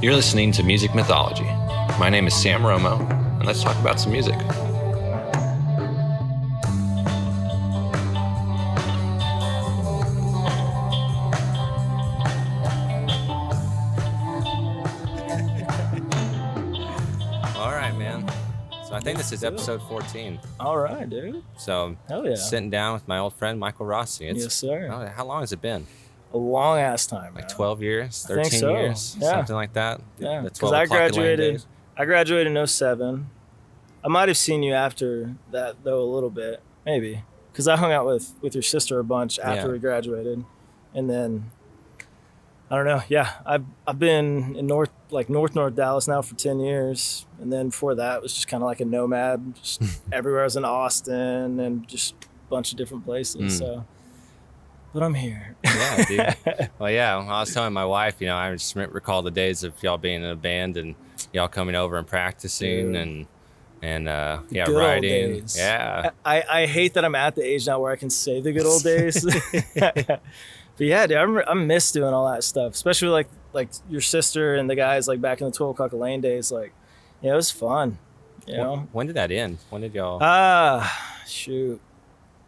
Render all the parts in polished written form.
You're listening to Music Mythology. My name is Sam Romo, and let's talk about some music. All right, man. So I think this is episode 14. All right, dude. So hell yeah. Sitting down with my old friend Michael Rossi. Yes, sir. How long has it been? A long ass time. Like man. 12 years, 13 I think so. years, Yeah. something like that. Yeah, The because 12 I o'clock in Lane graduated. days. I graduated in 07. I might have seen you after that though a little bit, maybe, because I hung out with your sister a bunch after we graduated, and then I don't know. Yeah, I've been in North Dallas now for 10 years, and then before that it was just kind of like a nomad, just everywhere. I was in Austin and just a bunch of different places. So. But I'm here. Yeah, dude. Well, yeah, I was telling my wife, I just recall the days of y'all being in a band and y'all coming over and practicing and good writing. Old days. Yeah. I hate that I'm at the age now where I can say the good old days. But yeah, dude, I miss doing all that stuff, especially like your sister and the guys like back in the 12 o'clock lane days. Like, it was fun. You know? When did that end? When did y'all? Shoot.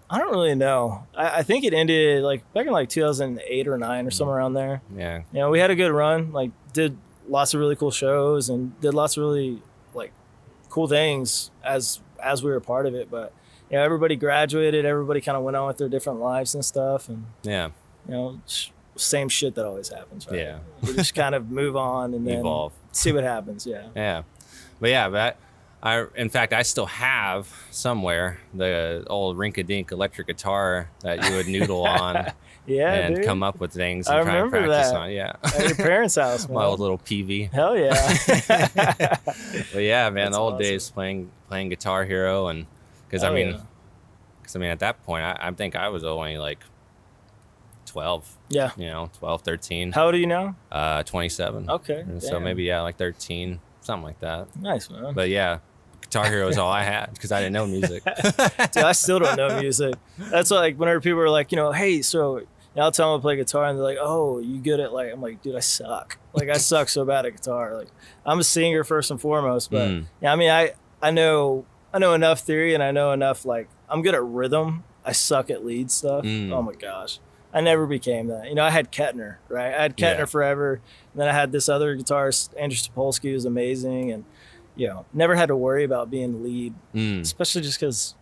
I don't really know. I think it ended like back in like 2008 or 9 or somewhere around there. Yeah. We had a good run. Like, did lots of really cool shows and did lots of really like cool things as we were a part of it. But everybody graduated. Everybody kind of went on with their different lives and stuff. And same shit that always happens. Right? Yeah. You just kind of move on and then evolve. See what happens. Yeah. Yeah. But in fact, I still have somewhere the old rink-a-dink electric guitar that you would noodle on and dude. Come up with things and try and practice on. Yeah. At your parents' house, man. My old little PV. Hell yeah. But yeah, man, That's the old awesome. days playing Guitar Hero, and because I mean at that point I think I was only like 12. Yeah. 12, 13. How old are you now? 27. Okay. And so damn. maybe like 13, something like that. Nice, man. But yeah, Guitar Hero is all I had because I didn't know music. Dude, I still don't know music. That's why, like, whenever people are like, hey, so I'll tell them to play guitar, and they're like, oh, you good at I'm like, dude, I suck. Like, I suck so bad at guitar. Like, I'm a singer first and foremost, but I mean, I know enough theory and I know enough. Like, I'm good at rhythm. I suck at lead stuff. Oh my gosh, I never became that. I had Kettner, right? I had Kettner forever, and then I had this other guitarist, Andrew Stopolsky, who's amazing, and never had to worry about being lead, especially just because,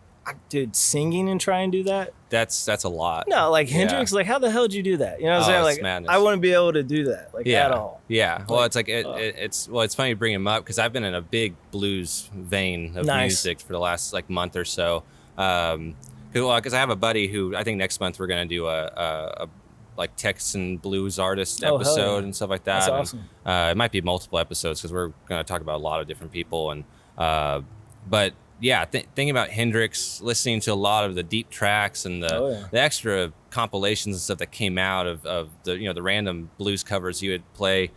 dude, singing and try and do that. That's a lot. No, like Hendrix, like how the hell did you do that? You know what I'm saying? Like, madness. I wouldn't be able to do that, at all. Yeah. Well, it's like it's funny you bring him up because I've been in a big blues vein of music for the last month or so. Because I have a buddy who I think next month we're gonna do a Texan blues artist episode and stuff like that. That's awesome. And, it might be multiple episodes because we're going to talk about a lot of different people. And but yeah, thinking about Hendrix, listening to a lot of the deep tracks and the extra compilations and stuff that came out of the the random blues covers he would play.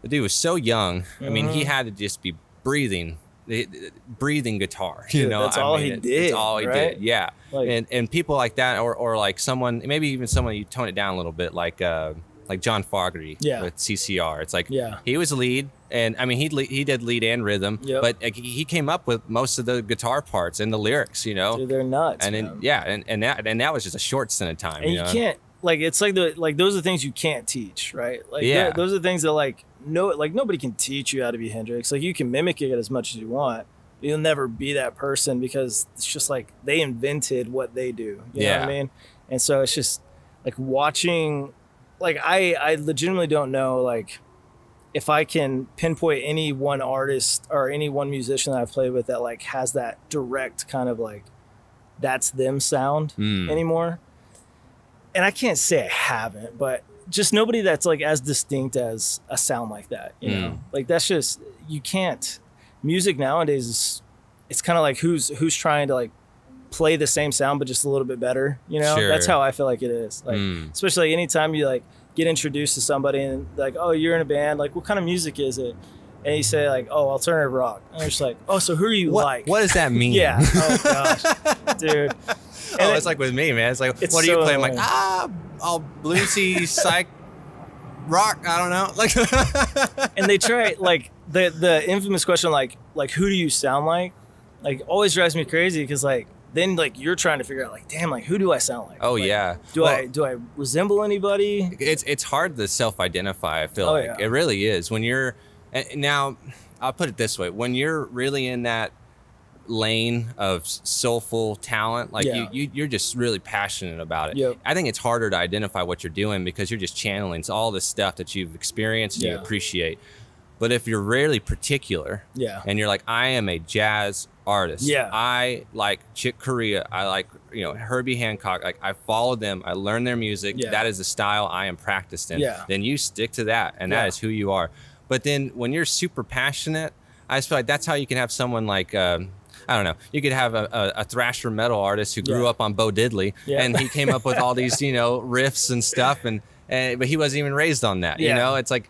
The dude was so young. I mean, he had to just be breathing guitar. Dude, that's all he did. That's all he did. Yeah. Like, and people like that, or like someone, maybe even someone you tone it down a little bit, like John Fogerty with CCR. It's like he was lead, and I mean he did lead and rhythm, but he came up with most of the guitar parts and the lyrics. Dude, they're nuts. And then, and that was just a short stint of time. And you can't it's like those are things you can't teach, right? Like those are things that nobody can teach you how to be Hendrix. Like, you can mimic it as much as you want. You'll never be that person because it's just like they invented what they do. You know what I mean? And so it's just like watching, I legitimately don't know, if I can pinpoint any one artist or any one musician that I've played with that has that direct kind of that's them sound anymore. And I can't say I haven't, but just nobody that's as distinct as a sound like that, you know? That's just, you can't. Music nowadays it's kind of who's trying to play the same sound but just a little bit better, Sure. That's how I feel like it is. Especially anytime you get introduced to somebody and oh, you're in a band, what kind of music is it? And you say oh, alternative rock. And they're just oh, so who are you what does that mean? Yeah. Oh gosh, dude. It's like with me, man. It's what do you play? I'm like, all bluesy, psych rock. I don't know. Like, and they try like the infamous question, like who do you sound like? Like always drives me crazy because like then like you're trying to figure out like, damn, like who do I sound like? Oh like, yeah. Do I resemble anybody? It's hard to self-identify. I feel like it really is when you're. Now, I'll put it this way: when you're really in that lane of soulful talent, like you're just really passionate about it. Yep. I think it's harder to identify what you're doing because you're just channeling all the stuff that you've experienced and you appreciate. But if you're really particular, and you're like, I am a jazz artist. I like Chick Corea. I like Herbie Hancock. Like I follow them. I learn their music. That is the style I am practiced in. Then you stick to that, and that is who you are. But then when you're super passionate, I just feel like that's how you can have someone like, I don't know, you could have a thrasher metal artist who grew up on Bo Diddley and he came up with all these, riffs and stuff. But he wasn't even raised on that, it's like,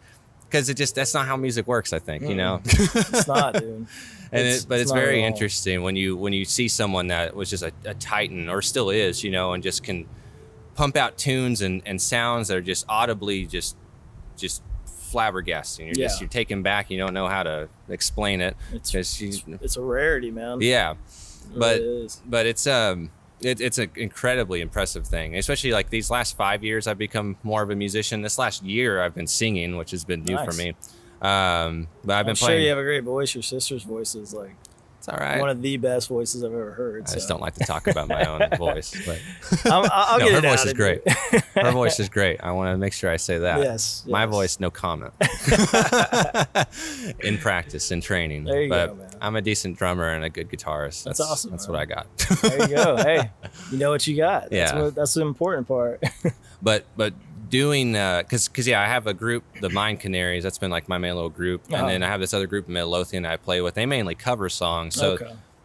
because that's not how music works, I think, It's not, dude. But it's very interesting when you see someone that was just a titan or still is, and just can pump out tunes and sounds that are just audibly just flabbergasting. You're taken back. You don't know how to explain it. It's a rarity, man. Yeah, but it's an incredibly impressive thing. Especially like these last 5 years, I've become more of a musician. This last year, I've been singing, which has been new for me. But I've been playing. Sure, you have a great voice. Your sister's voice is like. It's all right. One of the best voices I've ever heard. I just don't like to talk about my own voice. But I'll get it out. Her voice is great. Her voice is great. I want to make sure I say that. Yes. My voice, no comment. In practice, in training. There you go, man. I'm a decent drummer and a good guitarist. That's awesome. That's what I got. There you go. Hey, you know what you got. That's the important part. But doing because I have a group, the Mind Canaries. That's been like my main little group, and then I have this other group, Midlothian, I play with. They mainly cover songs, so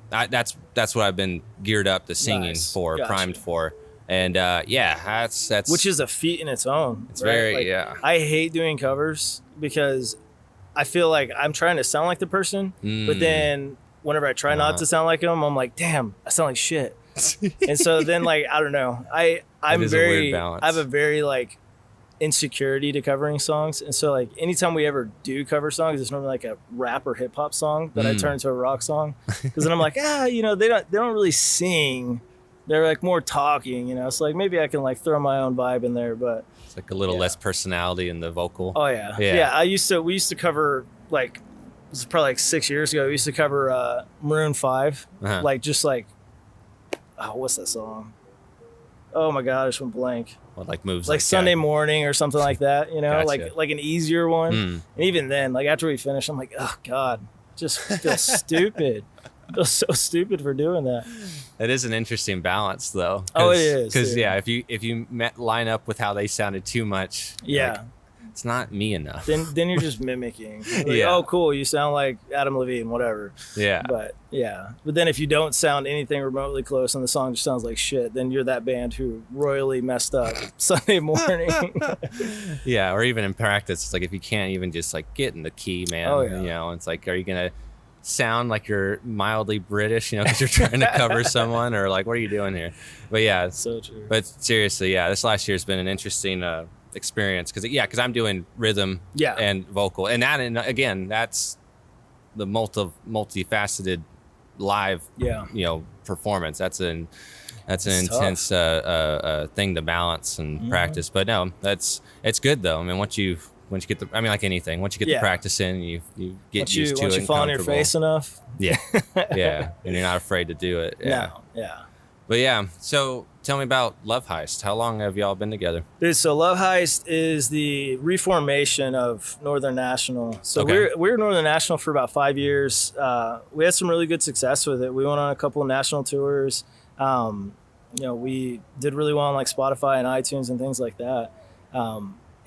that's what I've been geared up to singing for, primed for, and that's which is a feat in its own. It's very I hate doing covers because I feel like I'm trying to sound like the person, but then whenever I try not to sound like them, I'm like, damn, I sound like shit. And so then like I don't know, I have a very like insecurity to covering songs, and so like anytime we ever do cover songs, it's normally like a rap or hip hop song that I turn to a rock song, because then I'm like, they don't really sing, they're like more talking, so like maybe I can like throw my own vibe in there, but it's like a little less personality in the vocal. We used to cover, like this is probably like 6 years ago, we used to cover Maroon 5, like just like what's that song? Oh my god, I just went blank. What, like moves like Sunday Morning or something like that, Gotcha. like an easier one. And even then, like after we finished, I'm like, oh god, just feel stupid. I feel so stupid for doing that. It is an interesting balance, though. Oh, it is. Because if you line up with how they sounded too much, like, it's not me enough. Then you're just mimicking. Like, oh, cool, you sound like Adam Levine, whatever. Yeah. But then if you don't sound anything remotely close and the song just sounds like shit, then you're that band who royally messed up Sunday Morning. Yeah, or even in practice, it's like if you can't even just like get in the key, man. It's like, are you gonna sound like you're mildly British, because you're trying to cover someone, or like, what are you doing here? But yeah, it's so true. But seriously, this last year's been an interesting experience because I'm doing rhythm and vocal, and again that's the multifaceted live performance. That's an intense thing to balance and practice. But no, it's good though. I mean, once you get like anything, once you get the practice in, you get used to it. Once you fall on your face enough, and you're not afraid to do it. But so tell me about LOVEHEIST. How long have y'all been together? Dude, so LOVEHEIST is the reformation of Northern National. So we were Northern National for about 5 years. We had some really good success with it. We went on a couple of national tours. We did really well on like Spotify and iTunes and things like that.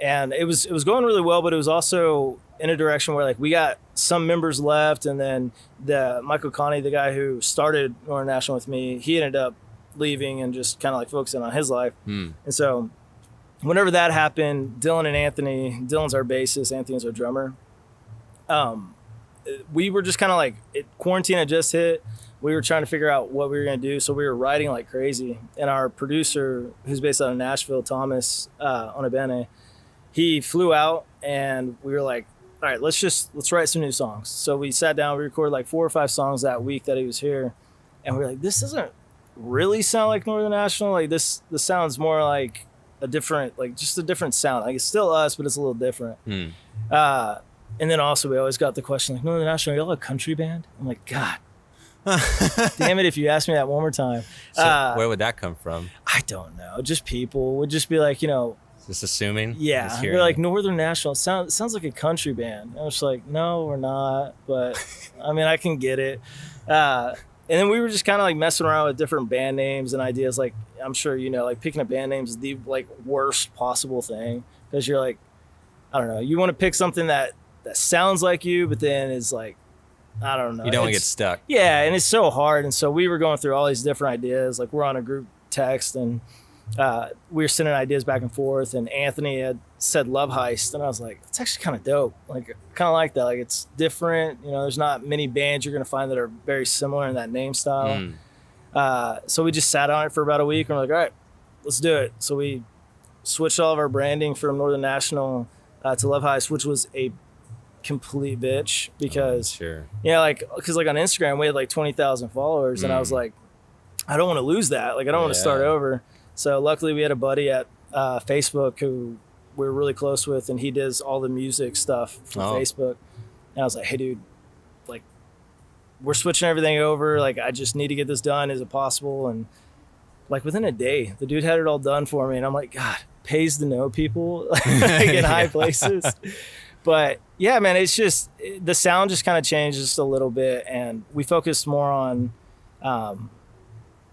And it was going really well, but it was also in a direction where like we got some members left, and then the Michael Connie, the guy who started Northern National with me, he ended up leaving and just kind of like focusing on his life. And so whenever that happened, Dylan and Anthony, Dylan's our bassist, Anthony's our drummer. We were just kind of like, quarantine had just hit. We were trying to figure out what we were going to do. So we were writing like crazy. And our producer, who's based out of Nashville, Thomas Onabene, he flew out, and we were like, all right, let's write some new songs. So we sat down, we recorded like 4 or 5 songs that week that he was here, and we were like, this doesn't really sound like Northern National. Like this sounds more like a different sound. Like it's still us, but it's a little different. And then also we always got the question like, Northern National, are y'all a country band? I'm like, God damn it, if you ask me that one more time. So where would that come from? I don't know. Just people would just be like, just assuming. Yeah, they're like, Northern National, it sounds like a country band. I was like, no, we're not, but I mean, I can get it. And then we were just kind of like messing around with different band names and ideas. Like, I'm sure like picking a band name is the like worst possible thing, because you're like, I don't know, you want to pick something that sounds like you, but then is like, I don't know. You don't want to get stuck. Yeah, and it's so hard. And so we were going through all these different ideas. Like, we're on a group text, and we were sending ideas back and forth. And Anthony had said "LOVEHEIST," and I was like, "It's actually kind of dope. Like, kind of like that. Like, it's different. There's not many bands you're gonna find that are very similar in that name style." So we just sat on it for about a week, and we're like, "All right, let's do it." So we switched all of our branding from Northern National to LOVEHEIST, which was a complete bitch, because because like on Instagram we had like 20,000 followers, and I was like, I don't want to lose that. Like, I don't want to start over. So luckily we had a buddy at Facebook who we're really close with, and he does all the music stuff for Facebook. And I was like, hey dude, like, we're switching everything over. Like, I just need to get this done. Is it possible? And like within a day, the dude had it all done for me. And I'm like, God, pays to know people like in high places. But yeah, man, it's just, the sound just kind of changed just a little bit. And we focused more on,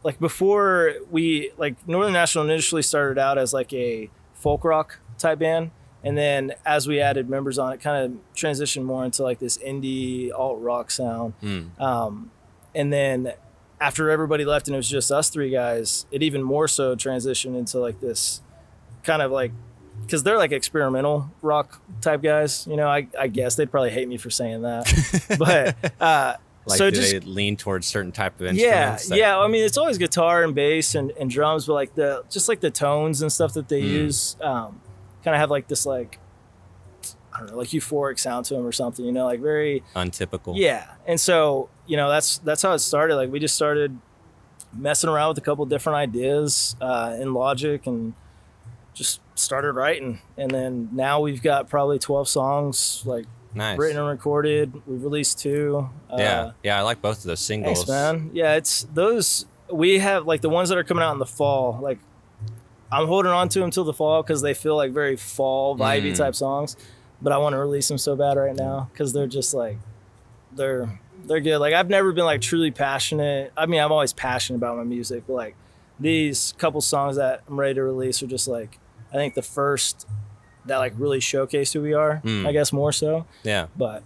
like before Northern National initially started out as like a folk rock type band. And then as we added members on, it kind of transitioned more into like this indie alt rock sound. And then after everybody left and it was just us 3 guys, it even more so transitioned into like this kind of like, because they're like experimental rock type guys, I guess they'd probably hate me for saying that, but like, so do just they lean towards certain type of instruments? Yeah. I mean, it's always guitar and bass and drums, but like the tones and stuff that they use, kind of have like this like, I don't know, like euphoric sound to them or something, like very untypical. Yeah, and so that's how it started. Like, we just started messing around with a couple different ideas in Logic, and just started writing. And then now we've got probably 12 songs like written and recorded. We've released 2. Yeah, I like both of those singles. Thanks, man. Yeah, it's those, we have like the ones that are coming out in the fall. Like, I'm holding on to them till the fall because they feel like very fall vibey type songs, but I want to release them so bad right now because they're just like, they're good. Like, I've never been like truly passionate. I mean, I'm always passionate about my music, but like these couple songs that I'm ready to release are just like, I think the first that like really showcase who we are, I guess more so. Yeah. But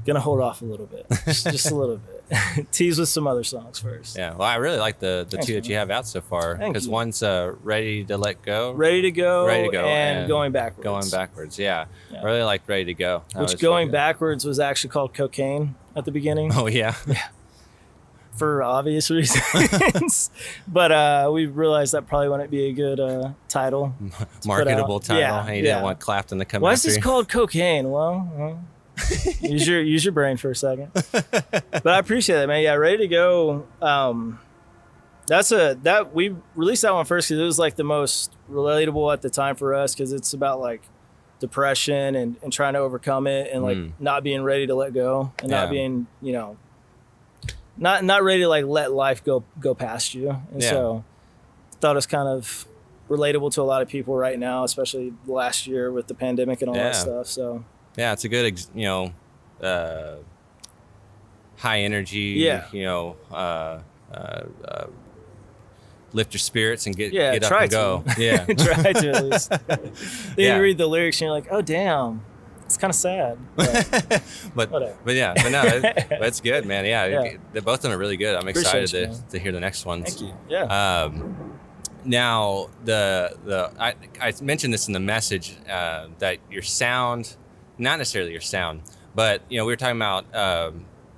gonna hold off a little bit, just a little bit. Tease with some other songs first. Yeah. Well, I really like the Thanks, 2 that you have out so far, because one's Ready to Let Go. Ready to Go, and Going Backwards. Yeah. I really like Ready to Go. Which Going Backwards was actually called Cocaine at the beginning. Oh yeah. Yeah. For obvious reasons, but we realized that probably wouldn't be a good title, marketable title. Yeah, and you didn't want Clapton to come. Why is this called Cocaine? Well, use your brain for a second. But I appreciate that, man. Yeah, Ready to Go. We released that one first because it was like the most relatable at the time for us, because it's about like depression and trying to overcome it, and like not being ready to let go, and not being not ready to like let life go past you. And so thought it was kind of relatable to a lot of people right now, especially last year with the pandemic and all that stuff. So yeah, it's a good high energy, lift your spirits and get up and go. Yeah, try to at least. Then you read the lyrics and you're like, oh damn, it's kind of sad. But no, that's good, man. Yeah, both of them are really good. I'm excited to hear the next ones. Thank you. Yeah. Now I mentioned this in the message that your sound, not necessarily your sound, but we were talking about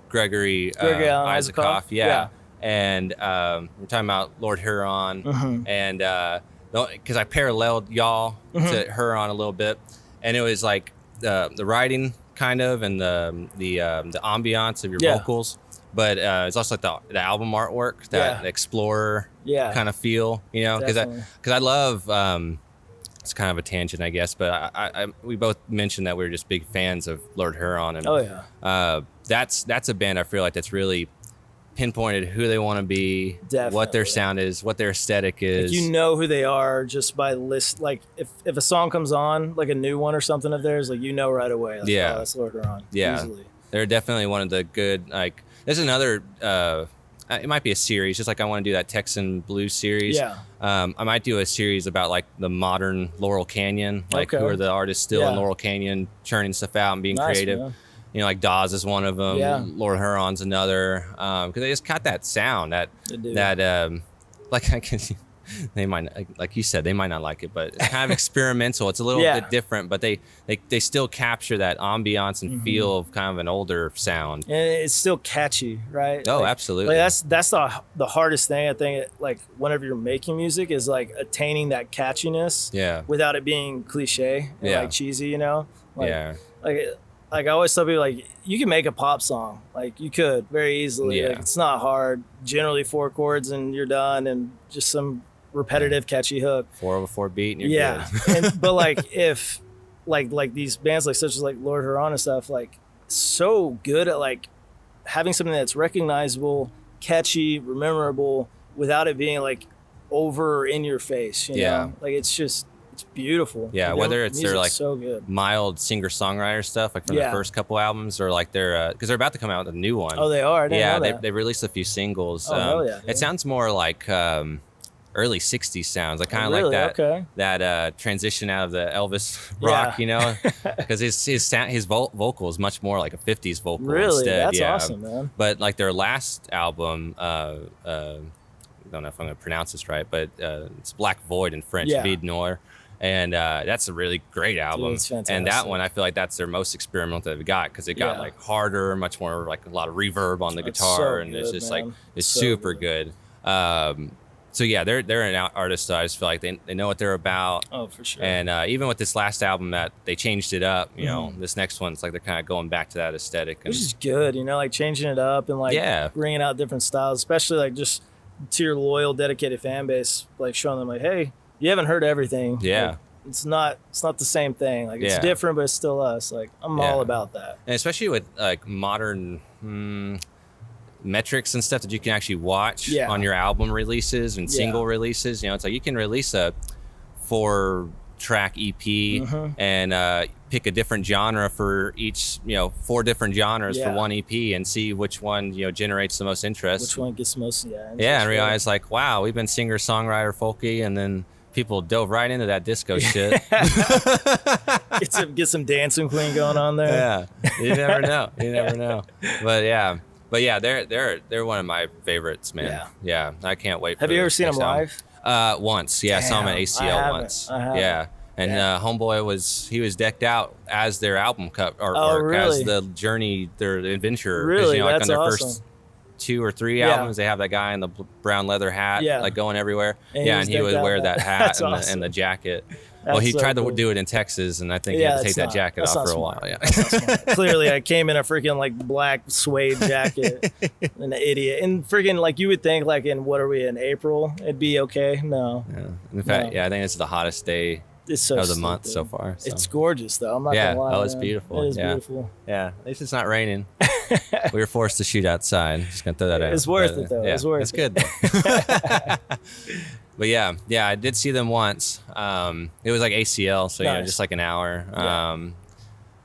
Gregory Isaacoff. Yeah. And we're talking about Lord Huron, and because I paralleled y'all to Huron a little bit, and it was like the writing kind of, and the ambiance of your vocals. But it's also like the album artwork, that explorer kind of feel, you know, because I love. It's kind of a tangent, I guess, but we both mentioned that we were just big fans of Lord Huron, and that's a band I feel like that's really pinpointed who they want to be, what their sound is, what their aesthetic is. Like, you know who they are just by list. Like if a song comes on, like a new one or something of theirs, like you know right away. Like, oh, that's Lord Huron. Yeah, easily. They're definitely one of the good. Like there's another. It might be a series, just like I want to do that Texan blues series. Yeah. I might do a series about like the modern Laurel Canyon, like who are the artists still in Laurel Canyon, churning stuff out and being creative. Man. You know, like Dawes is one of them. Yeah. Lord Huron's another. Because they just got that sound, like I can. They might, like you said, they might not like it, but it's kind of experimental. It's a little bit different, but they still capture that ambiance and feel of kind of an older sound. And it's still catchy, right? Oh, like, absolutely. Like that's the hardest thing, I think. Like whenever you're making music, is like attaining that catchiness, without it being cliche and like cheesy, you know? Like, like I always tell people, like you can make a pop song, like you could very easily. Like, it's not hard. Generally 4 chords and you're done, and just some repetitive catchy hook, 4/4 beat, and you're good. But like if like these bands like such as like Lord Huron and stuff, like so good at like having something that's recognizable, catchy, memorable, without it being like over or in your face, you know? Like it's beautiful. Yeah, whether it's their like so good. mild singer-songwriter stuff, like from the first couple albums, or like their because they're about to come out with a new one. Oh, they are. They released a few singles. It sounds more like early 60s sounds, like kind of like that transition out of the Elvis rock, you know, because his vocal is much more like a 50s vocal. Really? Instead. That's awesome, man. But like their last album, I don't know if I'm going to pronounce this right, but it's Black Void in French, Vide Noir. And that's a really great album. Dude, and that one, I feel like that's their most experimental they've got, because it got like harder, much more like a lot of reverb on the guitar, and it's just like it's so super good. So yeah, they're an artist that I just feel like they know what they're about. Oh, for sure. And even with this last album, that they changed it up. You know, this next one, it's like they're kind of going back to that aesthetic. Which is good, you know, like changing it up and like bringing out different styles, especially like just to your loyal, dedicated fan base, like showing them like, hey, you haven't heard everything. Yeah. Like, it's not the same thing. Like it's different, but it's still us. Like I'm all about that. And especially with like modern metrics and stuff that you can actually watch on your album releases and single releases. You know, it's like you can release a 4-track EP and pick a different genre for each, 4 different genres for one EP, and see which one, generates the most interest. Which one gets most, and realize like, wow, we've been singer, songwriter, folky, and then people dove right into that disco shit. Get some dancing queen going on there. Yeah, you never know. But yeah, they're one of my favorites, man. Yeah, I can't wait. Have you ever seen them live? Once, I saw them at ACL once. Yeah, and Homeboy was decked out as their album artwork, as the journey, their adventure. Really, like that's on their awesome. first 2 or 3 albums, they have that guy in the brown leather hat, like going everywhere. And he would wear that hat and the jacket. Well, he tried to do it in Texas, and I think he had to take that jacket off for a while. Yeah, clearly, I came in a freaking like black suede jacket, an idiot. And freaking like you would think like in in April it'd be okay. No. Yeah. In fact, I think it's the hottest day of the month so far. So. It's gorgeous though. I'm not gonna lie. Oh, it's beautiful. It is beautiful. Yeah, at least it's not raining. We were forced to shoot outside. Just gonna throw that out. It's worth it though. It's worth it. It's good. But yeah, I did see them once. It was like ACL, so just like an hour.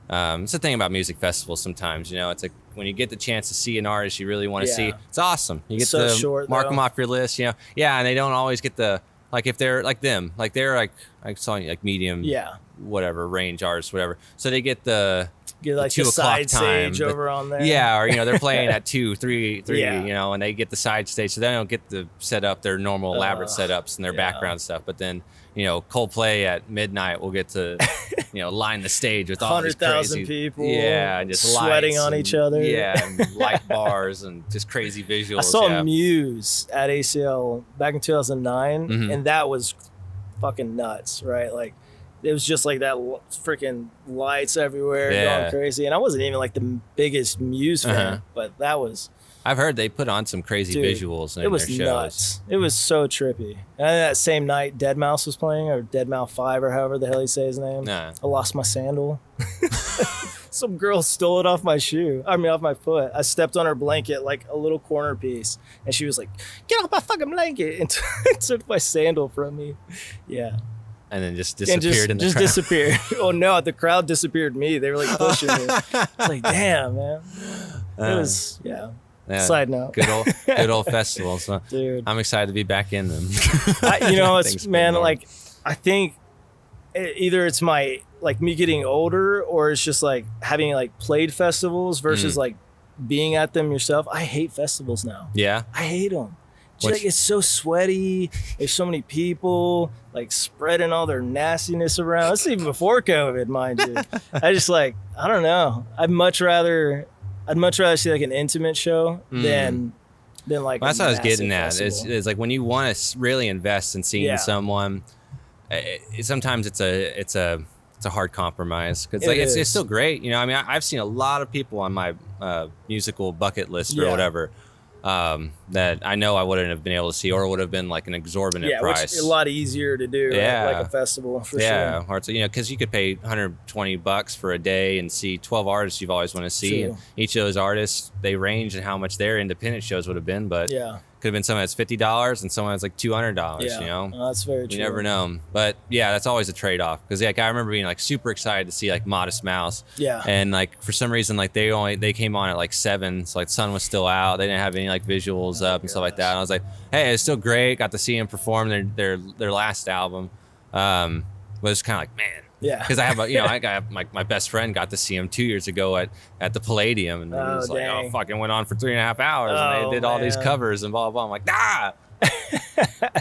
It's the thing about music festivals sometimes, it's like when you get the chance to see an artist you really want to see, it's awesome. You get to mark them off your list, and they don't always get the, like if they're like them, like they're like I saw like medium, whatever range artists, whatever. So they get the like 2 the o'clock side time, stage over on there. Yeah, or they're playing at 2, 3, and they get the side stage, so they don't get to set up their normal elaborate setups and their background stuff. But then Coldplay at midnight will get to line the stage with all these 100,000 people, and just sweating on each other, and light bars and just crazy visuals. I saw Muse at ACL back in 2009, and that was fucking nuts, right? Like it was just like that freaking lights everywhere, going crazy. And I wasn't even like the biggest Muse fan, but that was. I've heard they put on some crazy visuals in their shows. It was nuts. It was so trippy. And that same night, Deadmau5 was playing, or Deadmau5, or however the hell you say his name. Nah. I lost my sandal. Some girl stole it off my off my foot. I stepped on her blanket, like a little corner piece, and she was like, "Get off my fucking blanket!" and took my sandal from me. Yeah. And then just disappeared in the crowd. Disappeared. Oh no, the crowd disappeared me. They were like pushing me. I was like, damn, man. It was, yeah. Side note. Good old festivals. So dude. I'm excited to be back in them. I think either it's my, like me getting older, or it's just like having like played festivals versus like being at them yourself. I hate festivals now. Yeah. I hate them. Like, it's so sweaty. There's so many people like spreading all their nastiness around. This is even before COVID, mind you. I just I don't know. I'd much rather see like an intimate show than like. Well, that's what I was getting at. It's like when you want to really invest in seeing someone. Sometimes it's a hard compromise because it's still great. You know, I mean, I've seen a lot of people on my musical bucket list or whatever. That I know I wouldn't have been able to see, or would have been like an exorbitant price. Which is a lot easier to do, like a festival for sure. Yeah, or it's, because you could pay $120 for a day and see 12 artists you've always wanted to see. And each of those artists, they range in how much their independent shows would have been, but could have been someone that's $50 and someone that's like $200. You know, that's very true. You never know, but that's always a trade-off because I remember being like super excited to see like Modest Mouse. Yeah, and like for some reason like they came on at like 7, so like sun was still out. They didn't have any like visuals up and stuff like that. And I was like, hey, it's still great. Got to see them perform their last album. But it's kind of like, man. Yeah, because I have I got my best friend got to see him 2 years ago at the Palladium, and it was like, fucking went on for 3.5 hours, and they did all these covers and blah blah blah. I'm like,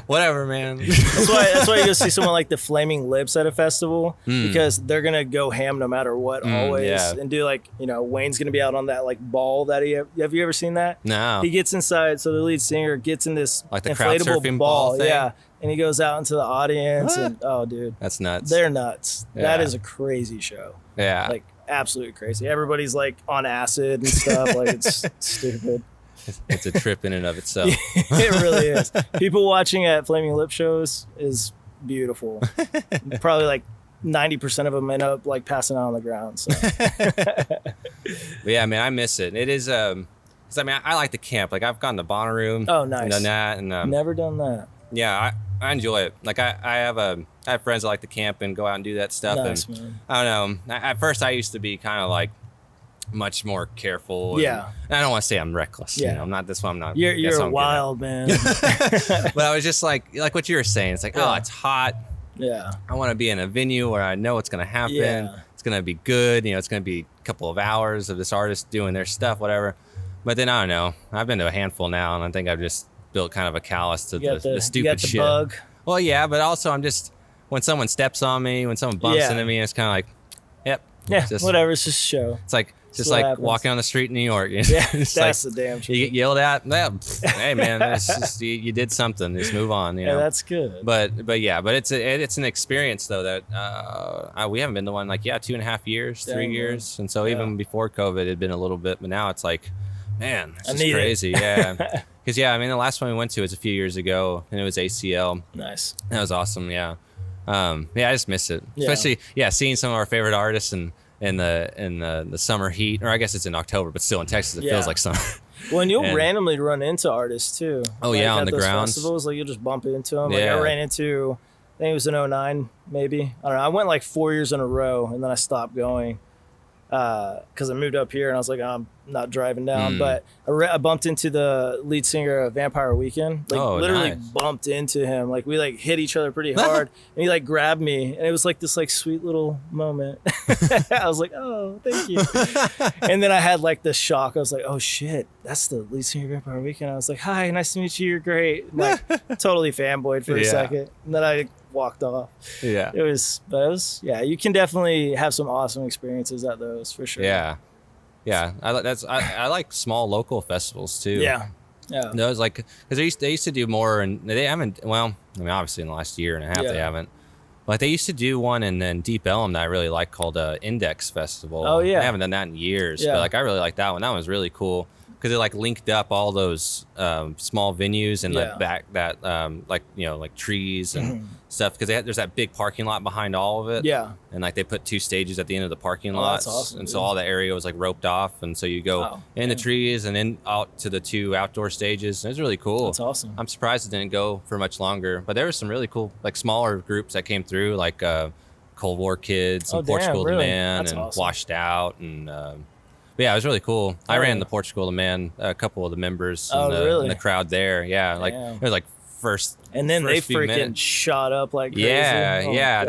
whatever, man. That's why you go see someone like the Flaming Lips at a festival because they're gonna go ham no matter what always, and do like Wayne's gonna be out on that like ball that have you ever seen that? No. He gets inside, so the lead singer gets in this like the inflatable crowd surfing ball thing? Yeah. And he goes out into the audience, and dude, that's nuts. They're nuts. Yeah. That is a crazy show. Yeah, like absolutely crazy. Everybody's like on acid and stuff. Like it's stupid. It's a trip in and of itself. It really is. People watching at Flaming Lip shows is beautiful. Probably like 90% of them end up like passing out on the ground. So. But yeah, man, I miss it. It is. Cause I mean, I like the camp. Like I've gone to Bonnaroo. Oh, nice. And done that, and never done that. Yeah, I enjoy it. Like I have friends that like to camp and go out and do that stuff. Nice, and man. I don't know. At first, I used to be kind of like much more careful. And I don't want to say I'm reckless. Yeah. I'm not. This one. I'm not. You're a wild man. But I was just like what you were saying. It's like, it's hot. Yeah. I want to be in a venue where I know what's going to happen. Yeah. It's going to be good. It's going to be a couple of hours of this artist doing their stuff, whatever. But then I don't know. I've been to a handful now, and I think I've just built kind of a callus to the stupid shit. Bug. Well, yeah, but also I'm just when someone steps on me, when someone bumps into me, it's kind of like, whatever. It's just a show. It's like just like happens. Walking on the street in New York. Yeah, that's like, the damn truth. You get yelled at. Hey man, it's just, you did something. Just move on. Yeah, that's good. But it's an experience though that we haven't been the one like 2.5 years, 3 years, and so even before COVID, it had been a little bit, but now it's like, man, it's just crazy. Yeah. Because I mean, the last one we went to was a few years ago, and it was ACL. Nice. That was awesome. Yeah. I just miss it, especially seeing some of our favorite artists in the summer heat, or I guess it's in October, but still in Texas it feels like summer. Well, and you'll randomly run into artists too. Oh like on the grounds. Festivals, like you'll just bump into them. Like I ran into, I think it was in 2009, maybe. I don't know. I went like 4 years in a row, and then I stopped going. Because I moved up here and I was like, I'm not driving down. But I bumped into the lead singer of Vampire Weekend. Like literally bumped into him. Like we like hit each other pretty hard, and he like grabbed me, and it was like this like sweet little moment. I was like, oh, thank you. And then I had like this shock. I was like, oh shit, that's the lead singer of Vampire Weekend. I was like, hi, nice to meet you. You're great. And, like totally fanboyed for a second, and then I walked off. Yeah. It was you can definitely have some awesome experiences at those for sure. Yeah. I like small local festivals too. Yeah. Those like because they used to do more, and they haven't. Well, I mean, obviously in the last year and a half they haven't. Like they used to do one in Deep Ellum that I really like called Index Festival. Oh yeah. I haven't done that in years, but like I really like that one. That was really cool because it like linked up all those small venues and like back that like like trees and stuff because there's that big parking lot behind all of it. Yeah. And like they put 2 stages at the end of the parking lot. That's awesome. And so all the area was like roped off, and so you go in the trees and then out to the 2 outdoor stages. It was really cool. That's awesome. I'm surprised it didn't go for much longer, but there were some really cool like smaller groups that came through, like Cold War Kids and Portugal the Man and awesome. Washed Out and. But yeah, it was really cool. I ran the Portugal the Man, a couple of the members in the crowd there. Yeah, like it was like first. And then they freaking shot up like crazy. Yeah.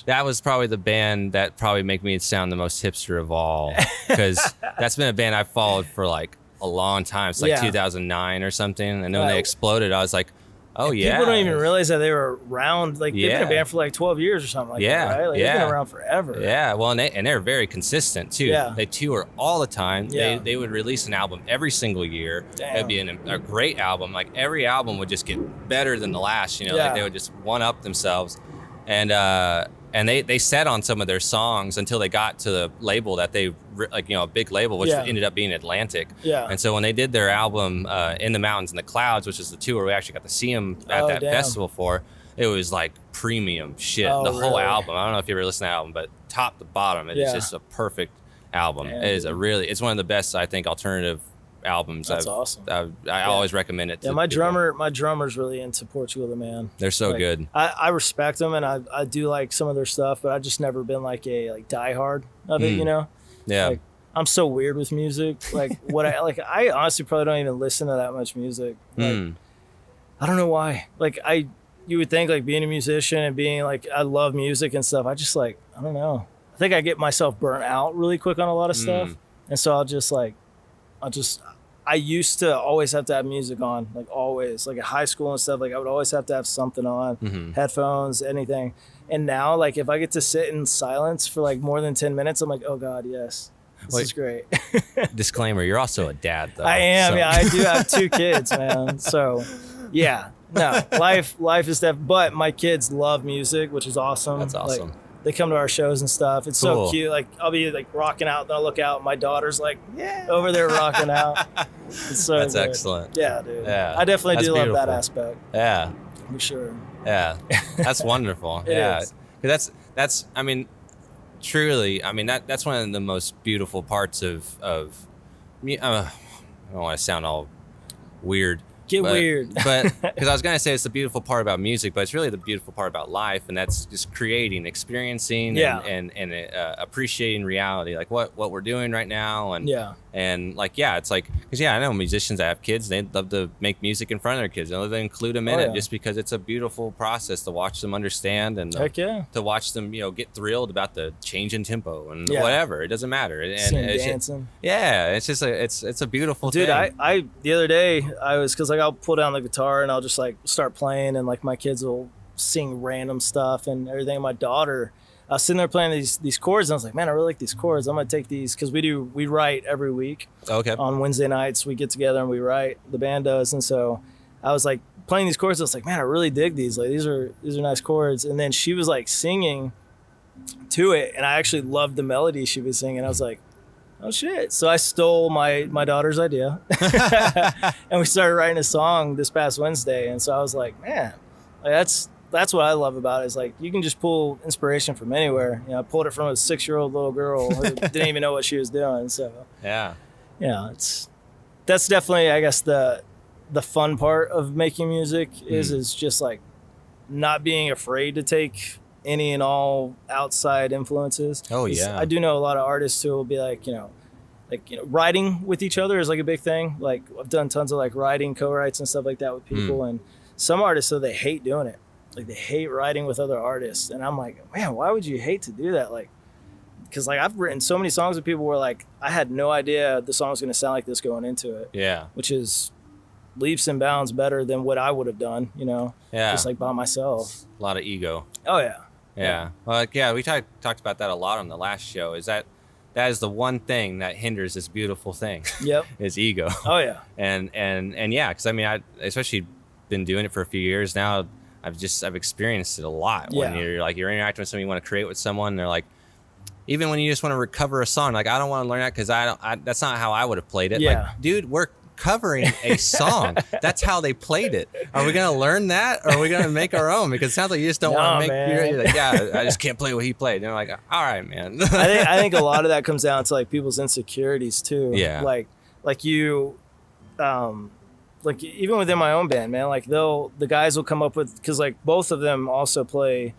That was probably the band that probably make me sound the most hipster of all, because that's been a band I've followed for like a long time. It's like 2009 or something. And then when they exploded, I was like, oh yeah. People don't even realize that they were around. Like they've been a band for like 12 years or something like that, right? Like they've been around forever. Yeah. Well, and they're very consistent too. Yeah. They tour all the time. Yeah. They would release an album every single year. It'd be a great album. Like every album would just get better than the last. Like they would just one up themselves, and they set on some of their songs until they got to the label that they like, a big label, which ended up being Atlantic. Yeah. And so when they did their album In the Mountains and the Clouds, which is the tour we actually got to see them at that festival for, it was like premium shit. The whole album. I don't know if you ever listened to the album, but top to bottom, it is just a perfect album. It is it's one of the best, I think, alternative albums. That's awesome. I always recommend it to my people. my drummer's really into Portugal the Man. They're so good. I respect them, and I do like some of their stuff, but I've just never been like a diehard of it, Yeah. Like, I'm so weird with music. Like I honestly probably don't even listen to that much music. Like, I don't know why. Like you would think like being a musician and being like, I love music and stuff. I just like, I don't know. I think I get myself burnt out really quick on a lot of stuff. And so I used to always have to have music on, like always, like at high school and stuff. Like I would always have to have something on, headphones, anything. And now, like if I get to sit in silence for like more than 10 minutes, I'm like, oh God, yes, this is great. Disclaimer: you're also a dad, though. I am. So. Yeah, I do have 2 kids, man. So, yeah, no, life is definitely. But my kids love music, which is awesome. That's awesome. Like, they come to our shows and stuff. It's so cute. Like I'll be like rocking out, and I'll look out. My daughter's like over there rocking out. It's so That's good. Excellent. Yeah, dude. Yeah, I definitely do beautiful. love that aspect. Yeah, for sure. Yeah, that's wonderful. It is. That's. I mean, truly. I mean that's one of the most beautiful parts of me. I don't want to sound all weird. Weird. But because I was going to say it's the beautiful part about music, but it's really the beautiful part about life, and that's just creating, experiencing, and appreciating reality, like what we're doing right now, and like it's like because I know musicians that have kids, they love to make music in front of their kids, and they include them in it just because it's a beautiful process to watch them understand and to watch them get thrilled about the change in tempo and whatever. It doesn't matter. And it's dancing. It's just it's a beautiful thing. Dude, I the other day I was because like I'll pull down the guitar and I'll just like start playing, and like my kids will sing random stuff and everything. My daughter, I was sitting there playing these chords, and I was like, man, I really like these chords. I'm gonna take these because we write every week. Okay. On Wednesday nights we get together and we write. The band does, and so I was like playing these chords. I was like, man, I really dig these. Like these are nice chords. And then she was like singing to it, and I actually loved the melody she was singing. I was like, oh shit. So I stole my daughter's idea and we started writing a song this past Wednesday. And so I was like, man, like that's what I love about it, is like you can just pull inspiration from anywhere. I pulled it from a 6-year-old little girl who didn't even know what she was doing. So that's definitely, I guess, the fun part of making music is just like not being afraid to take any and all outside influences. Oh yeah. I do know a lot of artists who will be like, writing with each other is like a big thing. Like I've done tons of like writing, co-writes and stuff like that with people. And some artists, so they hate doing it. Like they hate writing with other artists. And I'm like, man, why would you hate to do that? Like, cause like I've written so many songs with people where like, I had no idea the song was going to sound like this going into it. Yeah. Which is leaps and bounds better than what I would have done, just like by myself. A lot of ego. Oh yeah. Yeah. Well, we talked about that a lot on the last show. Is that is the one thing that hinders this beautiful thing. Yep. Is ego. Oh yeah. And yeah, because I mean, I especially been doing it for a few years now. I've experienced it a lot when you're interacting with someone, you want to create with someone, and they're like, even when you just want to recover a song, like, I don't want to learn that because that's not how I would have played it. Yeah. Like, dude, we're covering a song. That's how they played it. Are we going to learn that, or are we going to make our own? Because it sounds like you just don't want to make. You're like, yeah, I just can't play what he played. And they're like, all right, man. I think a lot of that comes down to like people's insecurities too. Yeah. Like you, like even within my own band, man. Like the guys will come up with, because like both of them also play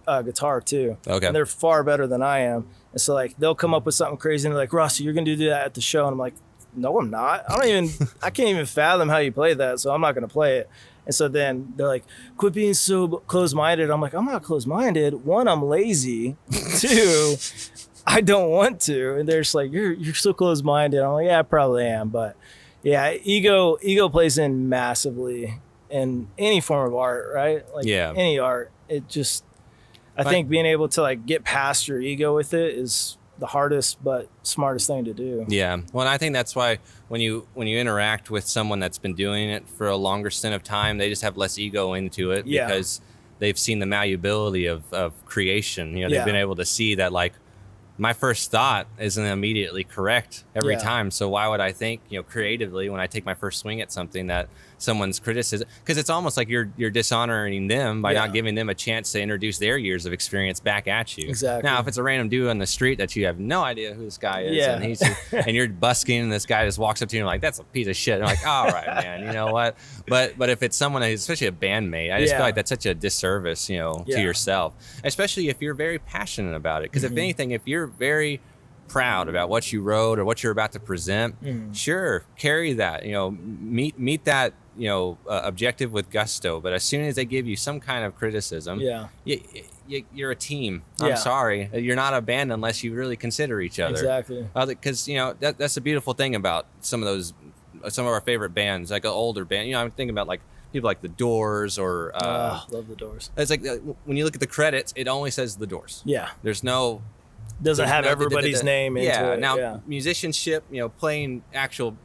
guitar too. Okay. And they're far better than I am. And so like they'll come up with something crazy and they're like, Rossi, you're gonna do that at the show. And I'm like, no, I'm not. I can't even fathom how you play that, so I'm not gonna play it. And so then they're like, quit being so closed-minded. I'm like, I'm not closed-minded. One, I'm lazy. Two, I don't want to. And they're just like, you're so closed-minded. I'm like, yeah, I probably am. But yeah, ego plays in massively in any form of art, right? Like any art. It just, I think being able to like get past your ego with it is the hardest but smartest thing to do. Yeah. Well, and I think that's why when you interact with someone that's been doing it for a longer stint of time, they just have less ego into it because they've seen the malleability of creation. You know, they've been able to see that, like, my first thought isn't immediately correct every time. So why would I think, creatively, when I take my first swing at something, that someone's criticism, because it's almost like you're dishonoring them by not giving them a chance to introduce their years of experience back at you. Exactly. Now, if it's a random dude on the street that you have no idea who this guy is, and he's and you're busking, and this guy just walks up to you and you're like, that's a piece of shit. And you're like, all right, man, you know what? But if it's someone, especially a bandmate, I just feel like that's such a disservice, to yourself, especially if you're very passionate about it. Because if anything, if you're very proud about what you wrote or what you're about to present, sure, carry that, meet that, objective with gusto. But as soon as they give you some kind of criticism, you're a team. I'm sorry, you're not a band unless you really consider each other. Exactly. Because that's the beautiful thing about some of our favorite bands, like an older band. I'm thinking about like people like the Doors or love the Doors. It's like when you look at the credits, it only says the Doors. Yeah. There's no. Doesn't have everybody's name into it. Now, musicianship, playing actual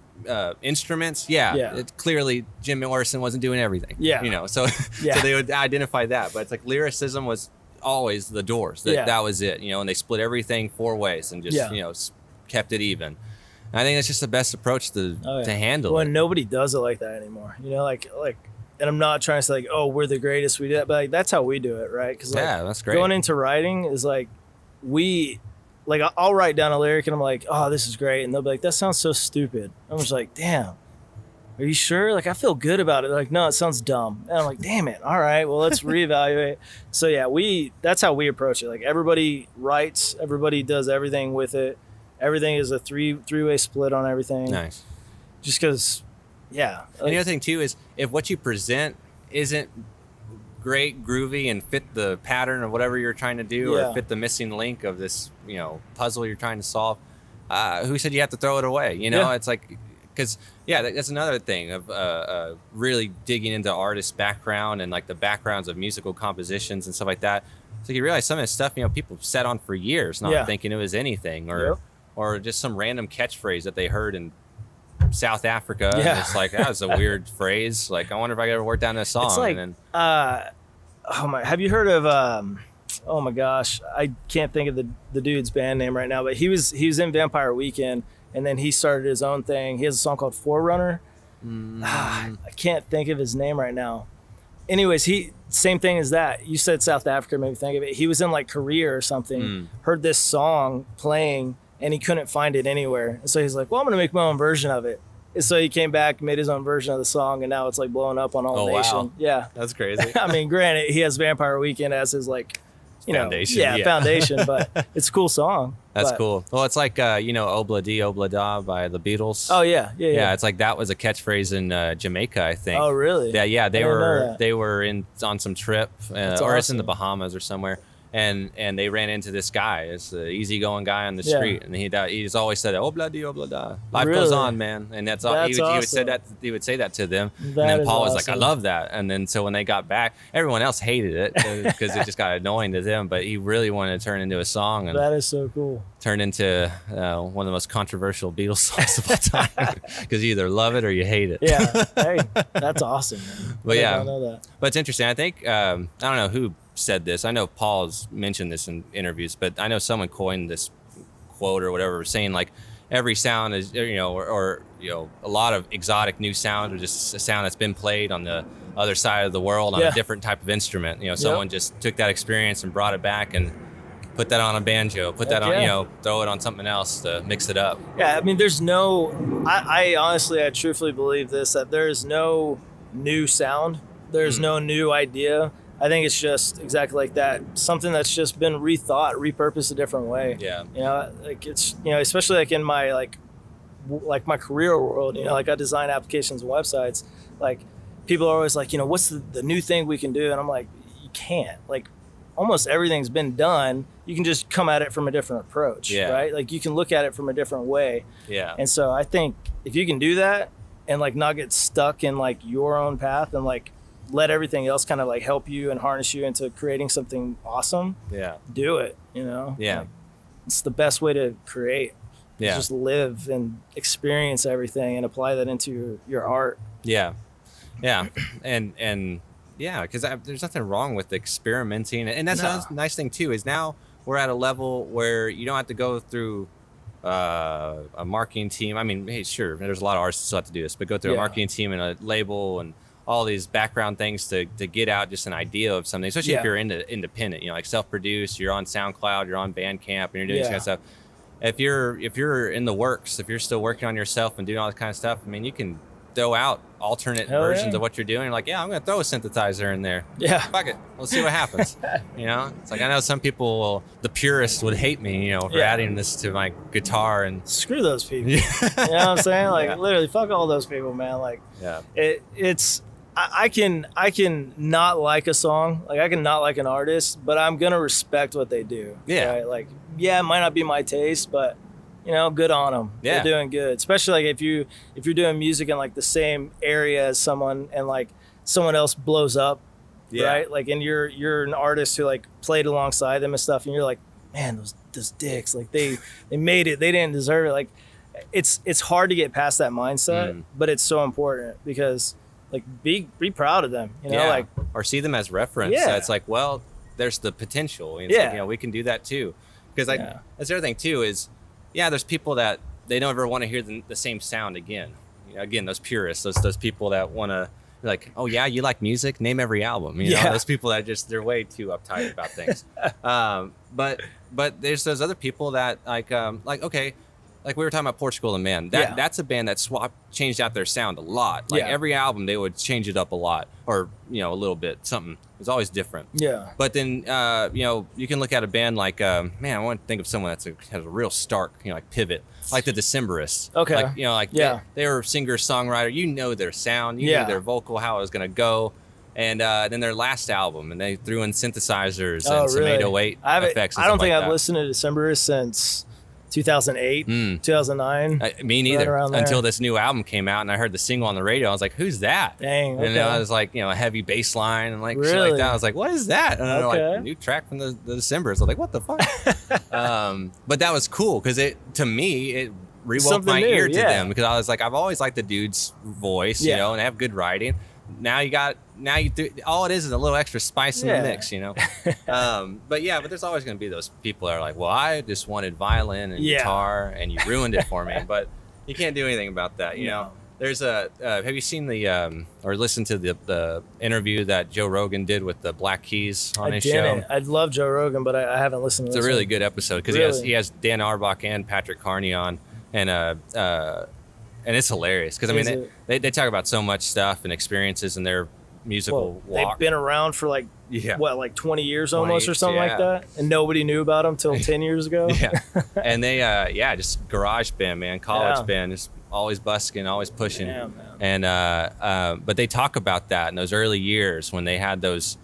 instruments, it's clearly Jim Morrison wasn't doing everything. So they would identify that. But it's like lyricism was always the Doors. That was it, and they split everything 4 ways and just, kept it even. And I think that's just the best approach to handle it. Nobody does it like that anymore. Like, and I'm not trying to say like, oh, we're the greatest, we do that, but like, that's how we do it, right? Because that's great. Going into writing is like, I'll write down a lyric and I'm like, oh, this is great. And they'll be like, that sounds so stupid. I'm just like, damn, are you sure? Like, I feel good about it. They're like, no, it sounds dumb. And I'm like, damn it. All right, well, let's reevaluate. So yeah, that's how we approach it. Like, everybody writes, everybody does everything with it. Everything is a three-way split on everything. Nice. Just because, and the other thing too is if what you present isn't great, groovy, and fit the pattern of whatever you're trying to do, or fit the missing link of this, puzzle you're trying to solve, who said you have to throw it away? It's like, because that's another thing of really digging into artists' background and like the backgrounds of musical compositions and stuff like that. So you realize some of this stuff, people sat on for years, not thinking it was anything, or just some random catchphrase that they heard in South Africa. And it's like, that was a weird phrase. Like, I wonder if I could ever work down this song. It's like, and then, have you heard of oh my gosh, I can't think of the dude's band name right now, but he was in Vampire Weekend, and then he started his own thing. He has a song called Forerunner. I can't think of his name right now. Anyways, same thing as that. You said South Africa made me think of it. He was in like Korea or something, heard this song playing, and he couldn't find it anywhere. And so he's like, well, I'm going to make my own version of it. And so he came back, made his own version of the song, and now it's like blowing up on All Nation. Wow. Yeah. That's crazy. I mean, granted, he has Vampire Weekend as his like, foundation. Foundation, but it's a cool song. That's cool. Well, it's like, Obla Di Obla Da by the Beatles. Oh, yeah. It's like that was a catchphrase in Jamaica, I think. Oh, really? Yeah, they were on some trip, or it's in the Bahamas or somewhere. and they ran into this guy. It's an easygoing guy on the street, and he's always said, "Oh blah di, oh blah da." Life goes on, man, and that's all. He would say that. He would say that to them, and then Paul was like, "I love that." And then so when they got back, everyone else hated it because it just got annoying to them. But he really wanted to turn into a song, and that is so cool. Turn into one of the most controversial Beatles songs of all time because you either love it or you hate it. Yeah, hey, that's awesome, man. But I don't know that. But it's interesting. I think I don't know who said this. I know Paul's mentioned this in interviews, but I know someone coined this quote or whatever, saying like every sound is, or a lot of exotic new sound or just a sound that's been played on the other side of the world on a different type of instrument. Someone just took that experience and brought it back and put that on a banjo, put that on, throw it on something else to mix it up. Yeah, I mean, I honestly, I truthfully believe this, that there is no new sound. There's no new idea. I think it's just exactly like that. Something that's just been rethought, repurposed a different way. Yeah. Like it's, especially like in my, like my career world, like I design applications and websites, like people are always like, what's the new thing we can do? And I'm like, you can't. Like almost everything's been done. You can just come at it from a different approach, right? Like you can look at it from a different way. Yeah. And so I think if you can do that and like not get stuck in like your own path and like let everything else kind of like help you and harness you into creating something awesome, do it, Yeah. Like, it's the best way to create. Yeah. Just live and experience everything and apply that into your art. Yeah. Yeah. And yeah, because there's nothing wrong with experimenting. And that's a nice thing, too, is now we're at a level where you don't have to go through a marketing team. I mean, hey, sure, there's a lot of artists who still have to do this, but go through a marketing team and a label and all these background things to get out just an idea of something, especially if you're independent, like self-produced, you're on SoundCloud, you're on Bandcamp, and you're doing this kind of stuff. If you're in the works, if you're still working on yourself and doing all this kind of stuff, I mean, you can throw out alternate versions of what you're doing. You're like, I'm going to throw a synthesizer in there. Yeah. Fuck it. Let's see what happens. It's like, I know some people, the purists would hate me, for adding this to my guitar and screw those people. You know what I'm saying? Like literally fuck all those people, man. Like it's, I can not like a song, like I can not like an artist, but I'm going to respect what they do. Yeah. Right? Like, it might not be my taste, but good on them. Yeah. They're doing good. Especially like if you're doing music in like the same area as someone and like someone else blows up, right? Like, and you're an artist who like played alongside them and stuff, and you're like, man, those dicks, like they made it, they didn't deserve it. Like, it's hard to get past that mindset, but it's so important because like be proud of them, like, or see them as reference. Yeah. It's like, well, there's the potential. It's like, we can do that too, because that's the other thing too is. Yeah, there's people that they don't ever want to hear the same sound again. Again, those purists, those people that want to, like, oh yeah, you like music? Name every album. Those people that they're way too uptight about things. But there's those other people that like okay, like we were talking about Portugal and Man. That's a band that changed out their sound a lot. Like every album they would change it up a lot, or a little bit, something. It was always different. Yeah. But then you can look at a band like man, I want to think of someone has a real stark like pivot, like the Decemberists. Okay. Like they were singer songwriter. Their sound, knew their vocal, how it was gonna go. And then their last album, and they threw in synthesizers and some 808 effects. I don't think I've listened to Decemberists since 2008, 2009. Me neither. Until this new album came out, and I heard the single on the radio. I was like, "Who's that?" Dang. Okay. And I was like, a heavy bass line and like shit like that. I was like, "What is that?" And they're like, "New track from the Decemberists." I was like, "What the fuck?" But that was cool because to me it rewoke my ear to them, because I was like, I've always liked the dude's voice, and they have good writing. Now all it is a little extra spice in the mix, but there's always going to be those people that are like, well, I just wanted violin and guitar and you ruined it for me. But you can't do anything about that. There's have you seen or listened to the interview that Joe Rogan did with the Black Keys on his show? I love Joe Rogan, but I haven't listened to it. It's a really good episode because he has Dan Auerbach and Patrick Carney on, and it's hilarious because, I mean, they talk about so much stuff and experiences in their musical walk. They've been around for like, 20 years almost or something like that? And nobody knew about them till 10 years ago? Yeah. And they, just garage band, man, college band, just always busking, always pushing. Yeah, man. And, but they talk about that in those early years when they had those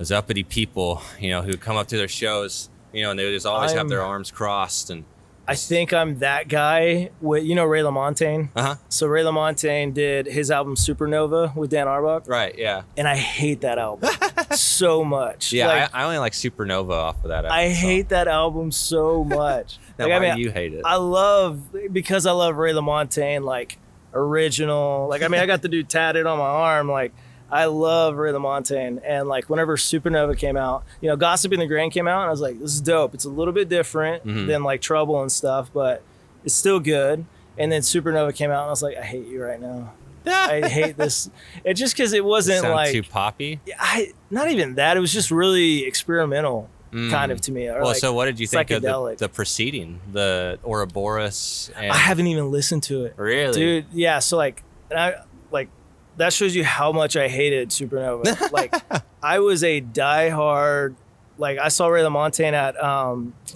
those uppity people, who come up to their shows, and they just always have their arms crossed. And I think I'm that guy with, Ray LaMontagne. Uh-huh. So Ray LaMontagne did his album Supernova with Dan Auerbach. Right, yeah. And I hate that album so much. Yeah, I only like Supernova off of that album. I hate that album so much. Now, why do you hate it? Because I love Ray LaMontagne, like, original. Like, I got the dude tatted on my arm. Like, I love Ray LaMontagne. And, like, whenever Supernova came out, Gossip in the Grain came out, and I was like, this is dope. It's a little bit different than, like, Trouble and stuff, but it's still good. And then Supernova came out, and I was like, I hate you right now. I hate this. It's just because it wasn't, like... too poppy? Not even that. It was just really experimental, kind of, to me. Or, so what did you think of psychedelic. the preceding, the Ouroboros? I haven't even listened to it. Really? Dude, yeah, so, like... And that shows you how much I hated Supernova. Like, I was a diehard, like, I saw Ray LaMontagne at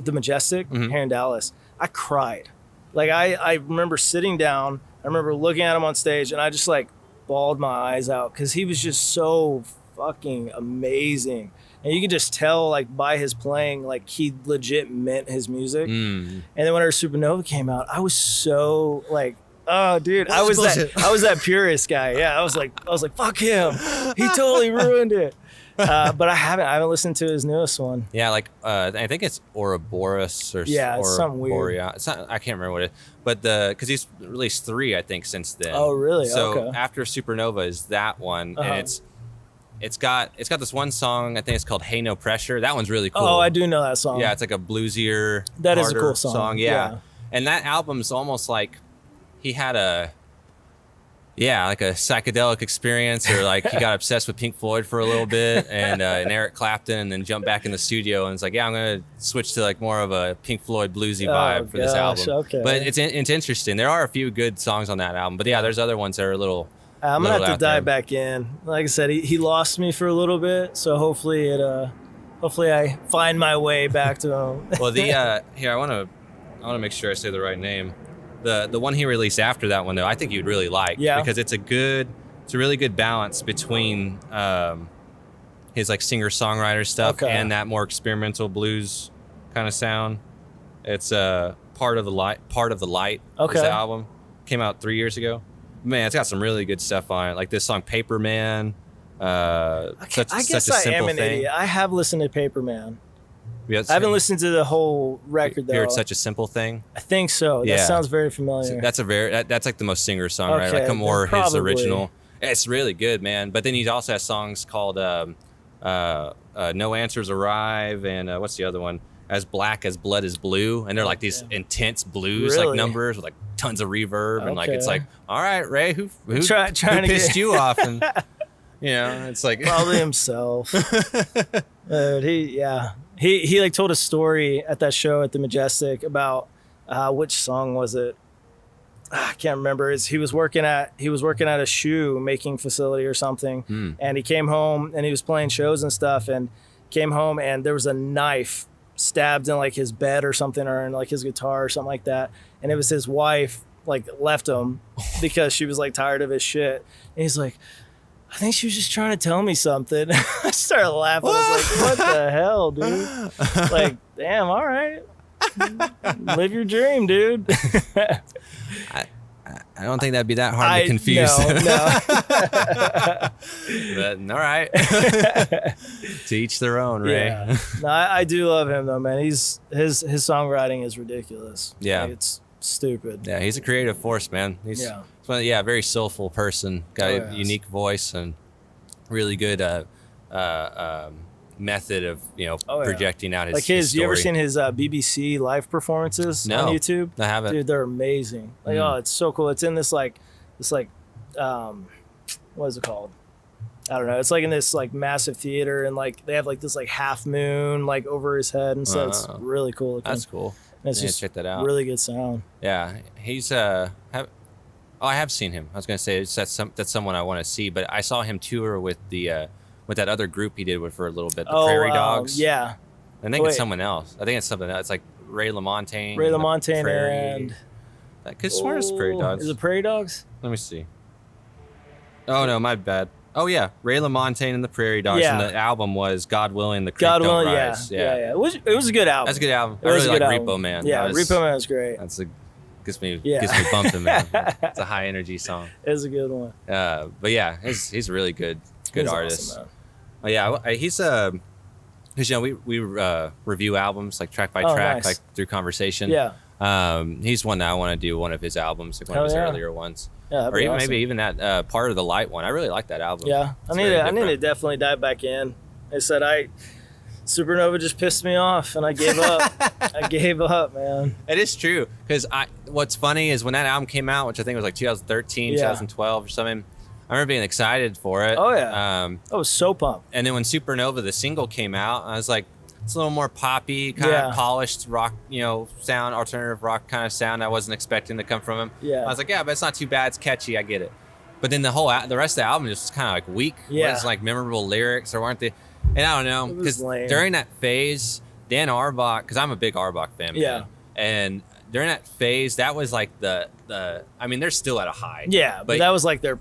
the Majestic here in Dallas. I cried. Like, I remember sitting down, I remember looking at him on stage, and I just, like, bawled my eyes out because he was just so fucking amazing. And you can just tell, like, by his playing, like, he legit meant his music. And then whenever Supernova came out, I was so, like, oh, dude, I was that purist guy. Yeah, I was like, fuck him. He totally ruined it. But I haven't listened to his newest one. Yeah, like I think it's Ouroboros or it's something weird. It's not, I can't remember what it is. But because he's released 3, I think, since then. Oh, really? So okay. After Supernova is that one, and it's got this one song. I think it's called "Hey No Pressure." That one's really cool. Oh, I do know that song. Yeah, it's like a bluesier. That is a cool song. Yeah, and that album's almost like he had like a psychedelic experience, or like he got obsessed with Pink Floyd for a little bit and Eric Clapton, and then jumped back in the studio and it's like, yeah, I'm gonna switch to like more of a Pink Floyd bluesy vibe for this album. Okay. But it's interesting. There are a few good songs on that album, but yeah, there's other ones that are a little. I'm gonna have to dive back in. Like I said, he lost me for a little bit, so hopefully I find my way back to him. Well, here I want to make sure I say the right name. The one he released after that one, though, I think you'd really like. Yeah. Because it's a really good balance between his like singer-songwriter stuff and that more experimental blues kind of sound. It's Part of the Light. Is the album. Came out 3 years ago. Man, it's got some really good stuff on it. Like this song Paperman. I guess I am an idiot. I have listened to Paperman. I haven't listened to the whole record, though. You heard Such a Simple Thing? I think so. Yeah. That sounds very familiar. So that's like the most singer-songwriter. Okay, like more his original. It's really good, man. But then he also has songs called No Answers Arrive, and what's the other one? As Black as Blood is Blue. And they're like these intense blues like numbers with like tons of reverb. And like it's like, all right, Ray, who pissed you off? And it's like probably himself. He like told a story at that show at the Majestic about which song was it? I can't remember. He was working at a shoe making facility or something, and he came home and he was playing shows and stuff, and came home and there was a knife stabbed in like his bed or something, or in like his guitar or something like that, and it was his wife like left him because she was like tired of his shit, and he's like, I think she was just trying to tell me something. I started laughing. I was like, what the hell, dude? Like, damn, all right. Live your dream, dude. I don't think that'd be that hard to confuse. No. But, all right. To each their own, Ray. Yeah. No, I do love him, though, man. His songwriting is ridiculous. Yeah. Like, it's stupid. Yeah, he's a creative force, man. He's a very soulful person. Got a unique voice and really good method of projecting out his like his story. You ever seen his BBC live performances on YouTube? I haven't. Dude, they're amazing. Like it's so cool. It's in this what is it called? I don't know. It's like in this like massive theater, and like they have like this like half moon like over his head, and so it's really cool looking. That's cool. And it's just check that out. Really good sound. Yeah, he's I have seen him. I was gonna say that's someone I want to see, but I saw him tour with with that other group he did with for a little bit, the Prairie Dogs. Yeah. I think it's someone else. I think it's something else. It's like Ray LaMontagne. And I could swear it's Prairie Dogs. Is it Prairie Dogs? Let me see. Oh no, my bad. Oh yeah, Ray LaMontagne and the Prairie Dogs, and the album was God Willing, the Creek God Don't Willing, Rise. Yeah. It was a good album. That's a good album. I really like Repo Man. Yeah, Repo Man was great. Gets me bumping, man. It's a high energy song. It's a good one. But yeah, he's a really good artist. Awesome, oh yeah, he's because we review albums like track by track, nice. like through conversation. Yeah. He's one that I want to do one of his albums, like one of his earlier ones. Yeah, or even awesome. maybe even that Part of the Light one. I really like that album. Yeah, I need to definitely dive back in. I said Supernova just pissed me off, and I gave up. I gave up, man. It is true, because what's funny is when that album came out, which I think was like 2013, 2012 or something, I remember being excited for it. Oh yeah, I was so pumped. And then when Supernova, the single, came out, I was like, it's a little more poppy, kind of polished rock, sound, alternative rock kind of sound. I wasn't expecting to come from him. Yeah. I was like, yeah, but it's not too bad. It's catchy. I get it. But then the rest of the album just kind of like weak. Yeah. It was like memorable lyrics, or weren't they? And I don't know, because during that phase, Dan Auerbach, because I'm a big Auerbach fan. Yeah. Man, and during that phase, that was like I mean, they're still at a high. Yeah, but that was like their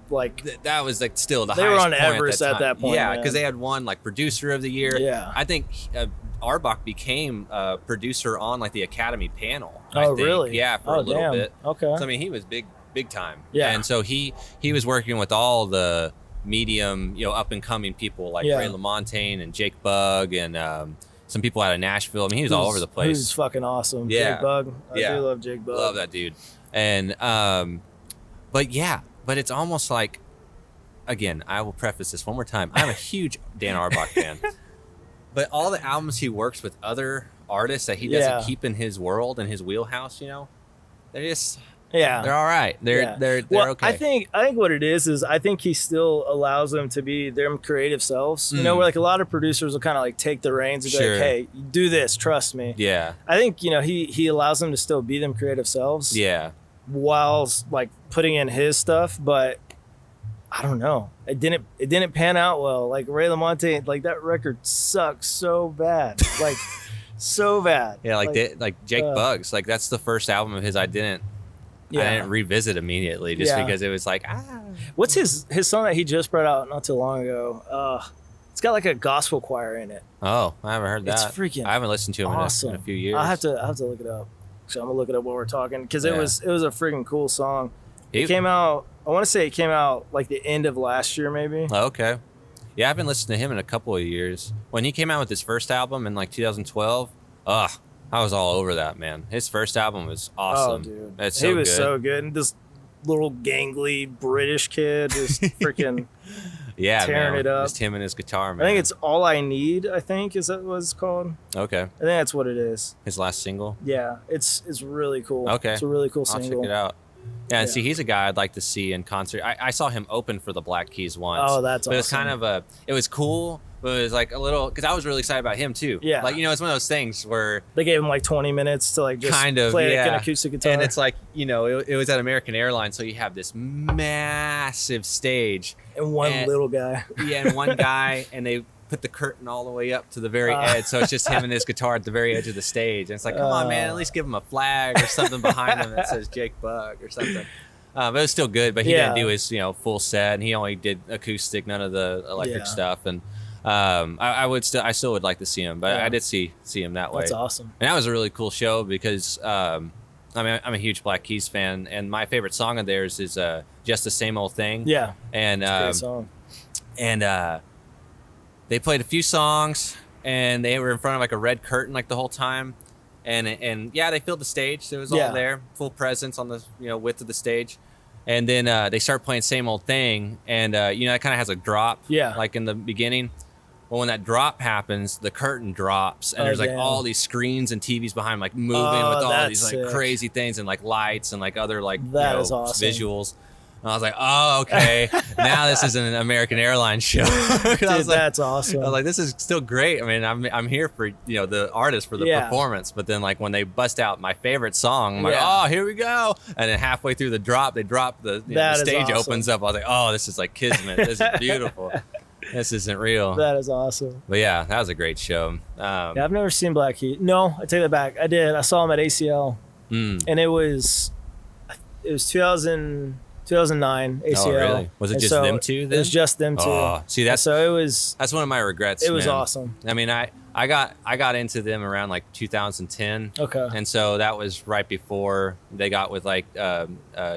like that was like still the they highest were on point Everest at that point. Yeah, because they had won like producer of the year. Yeah, I think Auerbach became a producer on like the Academy panel. Oh, really? Yeah, for a little bit. Okay. So I mean, he was big time. Yeah. And so he was working with all the medium, up and coming people like Ray LaMontagne and Jake Bugg and some people out of Nashville. I mean, he was all over the place. He was fucking awesome. Yeah. Jake Bugg. I do love Jake Bugg. Love that dude. And but it's almost like, again, I will preface this one more time. I'm a huge Dan Auerbach fan. But all the albums he works with other artists that he doesn't keep in his world and his wheelhouse, they're just they're all right. They're okay. I think what it is I think he still allows them to be their creative selves. Where like a lot of producers will kind of like take the reins and be like, hey, do this, trust me. Yeah. I think he allows them to still be them creative selves. Yeah. While like putting in his stuff, but I don't know. It didn't pan out well. Like Ray LaMontagne, like that record sucks so bad. Like so bad. Yeah, like Jake Bugg's. Like that's the first album of his I didn't revisit immediately just because it was like What's his song that he just brought out not too long ago? It's got like a gospel choir in it. Oh, I haven't heard that. It's freaking I haven't listened to him in a few years. I have to look it up. So I'm gonna look it up while we're talking because it was a freaking cool song. It came out. I want to say it came out like the end of last year, maybe. Oh, okay. Yeah, I haven't listened to him in a couple of years. When he came out with his first album in like 2012, I was all over that, man. His first album was awesome. Oh, dude. He was so good. And this little gangly British kid just freaking tearing it up. Just him and his guitar, man. I think it's All I Need, I think, is that what it's called? Okay. I think that's what it is. His last single? Yeah. It's really cool. Okay. It's a really cool single. I'll check it out. Yeah, and see, he's a guy I'd like to see in concert. I saw him open for the Black Keys once. Oh, that's awesome. It was kind of it was cool, but it was like a little, because I was really excited about him too. Yeah. Like, it's one of those things where they gave him like 20 minutes to like just play an acoustic guitar. And it's like, it was at American Airlines, so you have this massive stage. And one little guy. Yeah, and one guy, and they put the curtain all the way up to the very edge, so it's just him and his guitar at the very edge of the stage. And it's like, come on, man, at least give him a flag or something behind him that says Jake Bugg or something. But it was still good. But he didn't do his full set, and he only did acoustic, none of the electric stuff. And I still would like to see him, but I did see him that way. That's awesome. And that was a really cool show because I'm a huge Black Keys fan, and my favorite song of theirs is Just the Same Old Thing. Yeah, and it's a great song. And they played a few songs, and they were in front of like a red curtain like the whole time, and they filled the stage. It was all there, full presence on the width of the stage, and then they start playing Same Old Thing, and it kind of has a drop, like in the beginning. Well, when that drop happens, the curtain drops, and there's like all these screens and TVs behind, like moving with all these like crazy things and like lights and like other like is awesome. visuals. And I was like, oh, okay. Now this is an American Airlines show. Dude, that's awesome. I was like, this is still great. I mean, I'm here for the artist for the performance, but then like when they bust out my favorite song, I'm like, oh, here we go. And then halfway through the drop, they drop the stage opens up. I was like, oh, this is like kismet. This is beautiful. This isn't real. That is awesome. But yeah, that was a great show. I've never seen Black Keys. No, I take that back. I did. I saw him at ACL, and it was 2000. 2009 ACL. Oh, really? Was it just them two then? It was just them two. Oh, see, that's one of my regrets. It was man. awesome. I mean, I got into them around like 2010. Okay. And so that was right before they got with like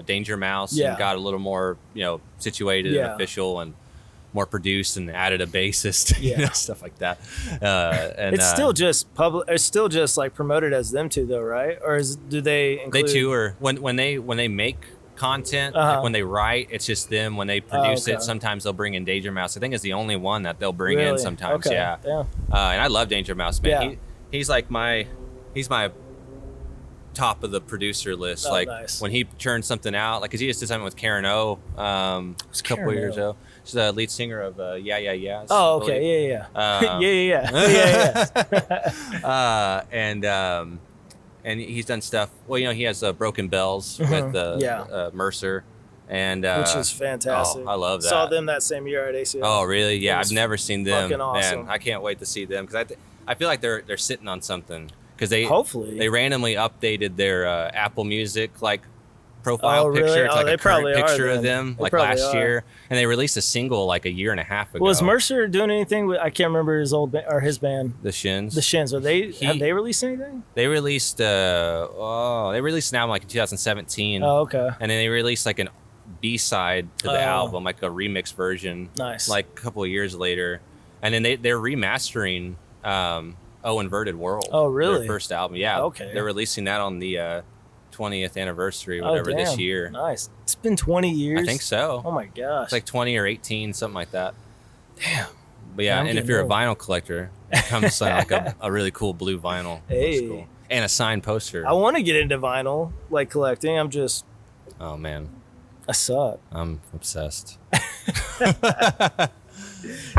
Danger Mouse and got a little more, situated and official and more produced and added a bassist, stuff like that. And it's still just public. It's still just like promoted as them two though, right? Or do they include? They too are when they make content, like when they write, it's just them. When they produce it, sometimes they'll bring in Danger Mouse. I think it's the only one that they'll bring in sometimes. Okay. Yeah. And I love Danger Mouse, man. He's like he's my top of the producer list. Nice. When he churns something out, like, cause he just did something with Karen O a couple of years ago. She's the lead singer of Yeah Yeah Yeah. Oh, okay. Yeah. And he's done stuff. Well, he has Broken Bells with Mercer, and which is fantastic. Oh, I love that. Saw them that same year at ACL. Oh, really? Yeah, I've never seen them. Fucking awesome. Man, I can't wait to see them because I feel like they're sitting on something because they randomly updated their Apple Music profile picture. It's like a current picture of them last year, and they released a single like a year and a half ago. Was Mercer doing anything with? I can't remember his old or his band. The Shins. Have they released anything? They released an album like in 2017. Oh, okay. And then they released like an B-side to the album, like a remix version. Nice. Like a couple of years later, and then they're remastering Inverted World. Oh, really? Their first album. Yeah. Okay. They're releasing that on the 20th anniversary or whatever this year. Nice. It's been 20 years. I think so. Oh my gosh. It's like 20 or 18, something like that. Damn. But yeah, and if you're a vinyl collector, it comes like a really cool blue vinyl. Hey. Cool. And a signed poster. I want to get into vinyl, like collecting. Oh man. I suck. I'm obsessed.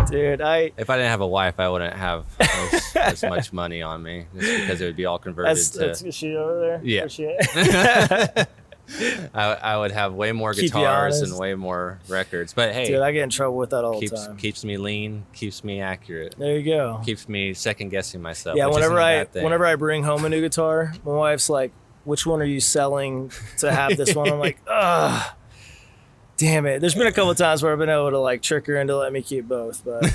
Dude, if I didn't have a wife, I wouldn't have as much money on me, just because it would be all converted that's she over there? Yeah. I would have way more guitars and way more records. But hey, dude, I get in trouble with that all the time. Keeps me lean, keeps me accurate. There you go. Keeps me second guessing myself. Yeah, whenever I bring home a new guitar, my wife's like, "Which one are you selling to have this one?" I'm like, ugh. Damn it. There's been a couple of times where I've been able to trick her into letting me keep both, but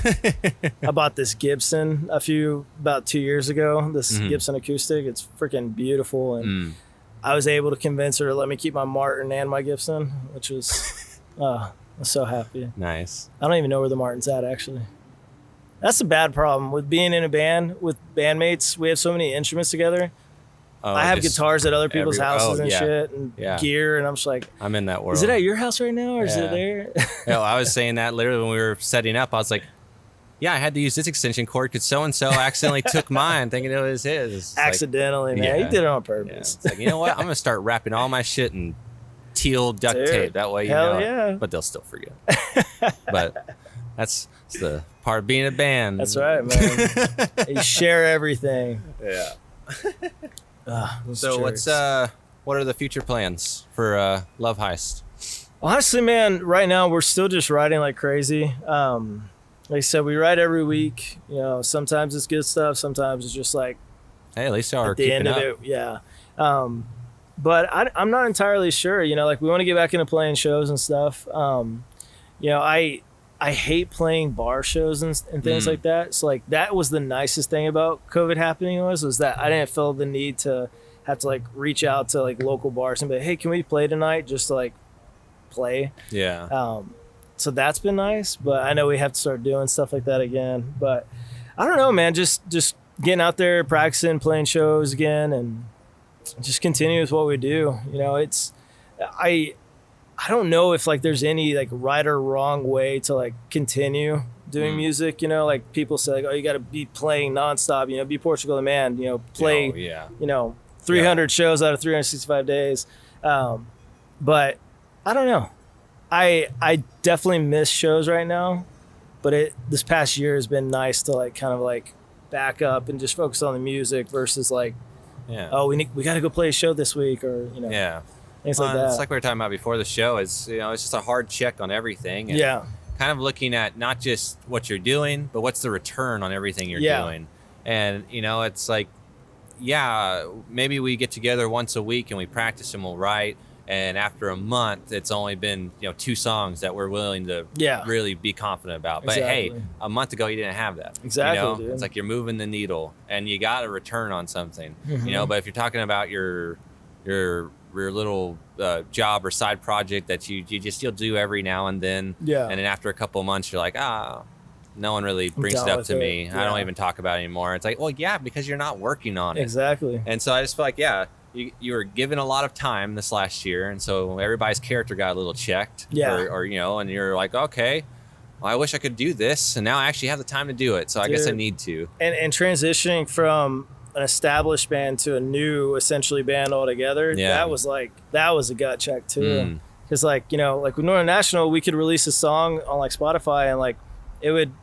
I bought this Gibson about 2 years ago, this Gibson acoustic. It's freaking beautiful. And I was able to convince her to let me keep my Martin and my Gibson, which was, I'm so happy. Nice. I don't even know where the Martin's at, actually. That's a bad problem with being in a band with bandmates. We have so many instruments together. I have guitars at other people's houses and shit and gear, and I'm just like, I'm in that world. Is it at your house right now, or is it there? I was saying that literally when we were setting up. I was like, yeah, I had to use this extension cord because so-and-so accidentally took mine thinking it was his. It's accidentally, man. Yeah. He did it on purpose. Yeah. It's like, you know what? I'm going to start wrapping all my shit in teal duct tape. That way, but they'll still forget. But that's the part of being a band. That's right, man. You share everything. Yeah. So what are the future plans for Love Heist? Honestly, man, right now we're still just writing like crazy. Like I said, we write every week. Sometimes it's good stuff. Sometimes it's just like, hey, at least y'all are keeping up. It, yeah. But I'm not entirely sure. We want to get back into playing shows and stuff. I hate playing bar shows and things like that. So that was the nicest thing about COVID happening was that I didn't feel the need to have to reach out to local bars and be like, hey, can we play tonight? Just to play. Yeah. So that's been nice, but I know we have to start doing stuff like that again. But I don't know, man, just getting out there, practicing, playing shows again, and just continue with what we do. I don't know if there's any right or wrong way to continue doing music. People say oh, you got to be playing nonstop. Be Portugal the Man. Play. 300 shows out of 365 days. But I don't know. I definitely miss shows right now, but this past year has been nice to kind of back up and just focus on the music versus oh, we got to go play a show this week or things like that. It's like we were talking about before the show. It's it's just a hard check on everything. And kind of looking at not just what you're doing, but what's the return on everything you're doing. And it's maybe we get together once a week and we practice and we'll write. And after a month, it's only been 2 songs that we're willing to really be confident about. But hey, a month ago you didn't have that. Exactly. Dude. It's like you're moving the needle, and you got to return on something. But if you're talking about your little job or side project that you just still do every now and then, and then after a couple of months you're like, no one really brings it up to me. I don't even talk about it anymore. It's like, well, yeah, because you're not working on it. Exactly. And so I just feel like, you were given a lot of time this last year, and so everybody's character got a little checked. Or and you're like, okay, well, I wish I could do this, and now I actually have the time to do it, so I guess I need to. And transitioning from an established band to a new, essentially, band altogether, that was a gut check too. Because like with Northern National, we could release a song on like Spotify, and like it would.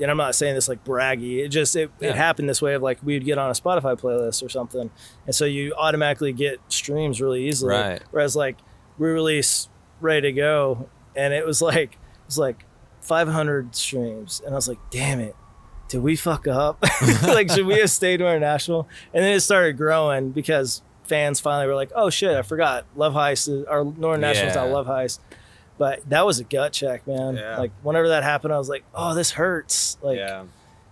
And I'm not saying this like braggy. It happened this way of like we'd get on a Spotify playlist or something, and so you automatically get streams really easily. Right. Whereas like we release Ready to Go, and it was like 500 streams, and I was like, damn it, did we fuck up? Like, should we have stayed international? And then it started growing because fans finally were like, oh shit, I forgot Love Heist or Northern National's not Love Heist. But that was a gut check, man. Yeah. Like whenever that happened, I was like, "Oh, this hurts." Like,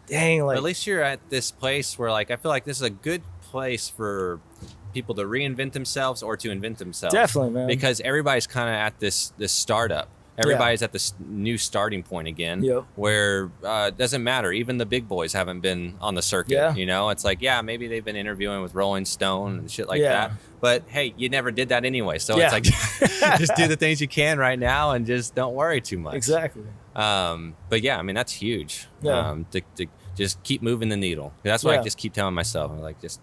dang. Like, at least you're at this place where, like, I feel like this is a good place for people to reinvent themselves or to invent themselves. Definitely, man. Because everybody's kind of at this startup. Everybody's at this new starting point again, where it doesn't matter. Even the big boys haven't been on the circuit. It's like, maybe they've been interviewing with Rolling Stone and shit like that. But hey, you never did that anyway. So it's like, just do the things you can right now and just don't worry too much. Exactly. But yeah, I mean, that's huge. To just keep moving the needle. That's what I just keep telling myself. I'm like, just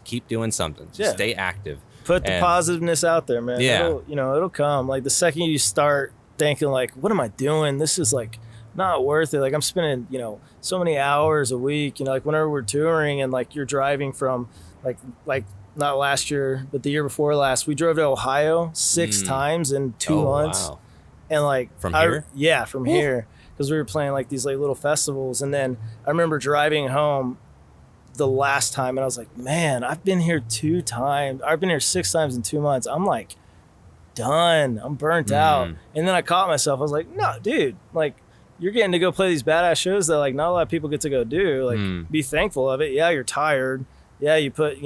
keep doing something. Just stay active. Put the positiveness out there, man. It'll come. Like the second you start thinking like, what am I doing? This is like not worth it. Like I'm spending, so many hours a week, like whenever we're touring and like you're driving from like not last year, but the year before last, we drove to Ohio 6 times in 2 months. Wow. And like from here? Yeah, from here. Because we were playing like these like little festivals. And then I remember driving home the last time, and I was like, man, I've been here 2 times. I've been here 6 times in 2 months. I'm like done. I'm burnt out. And then I caught myself. I was like, no, dude, like you're getting to go play these badass shows that like not a lot of people get to go do. Like be thankful of it. Yeah, you're tired. Yeah, you put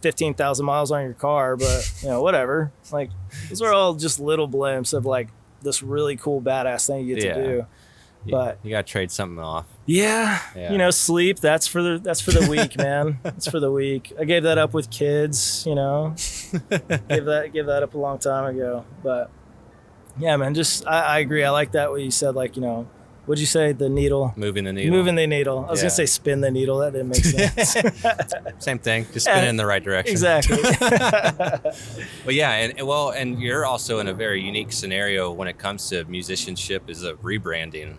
15,000 miles on your car, but whatever. Like those are all just little blimps of like this really cool badass thing you get to do. But you gotta trade something off. Sleep, that's for the week, man. It's for the week. I gave that up with kids, gave that up a long time ago. But yeah, man, I agree. I like that what you said, like, what'd you say? The needle. Moving the needle. I was gonna say spin the needle. That didn't make sense. Same thing. Just spin it in the right direction. Exactly. But yeah, and you're also in a very unique scenario when it comes to musicianship is a rebranding.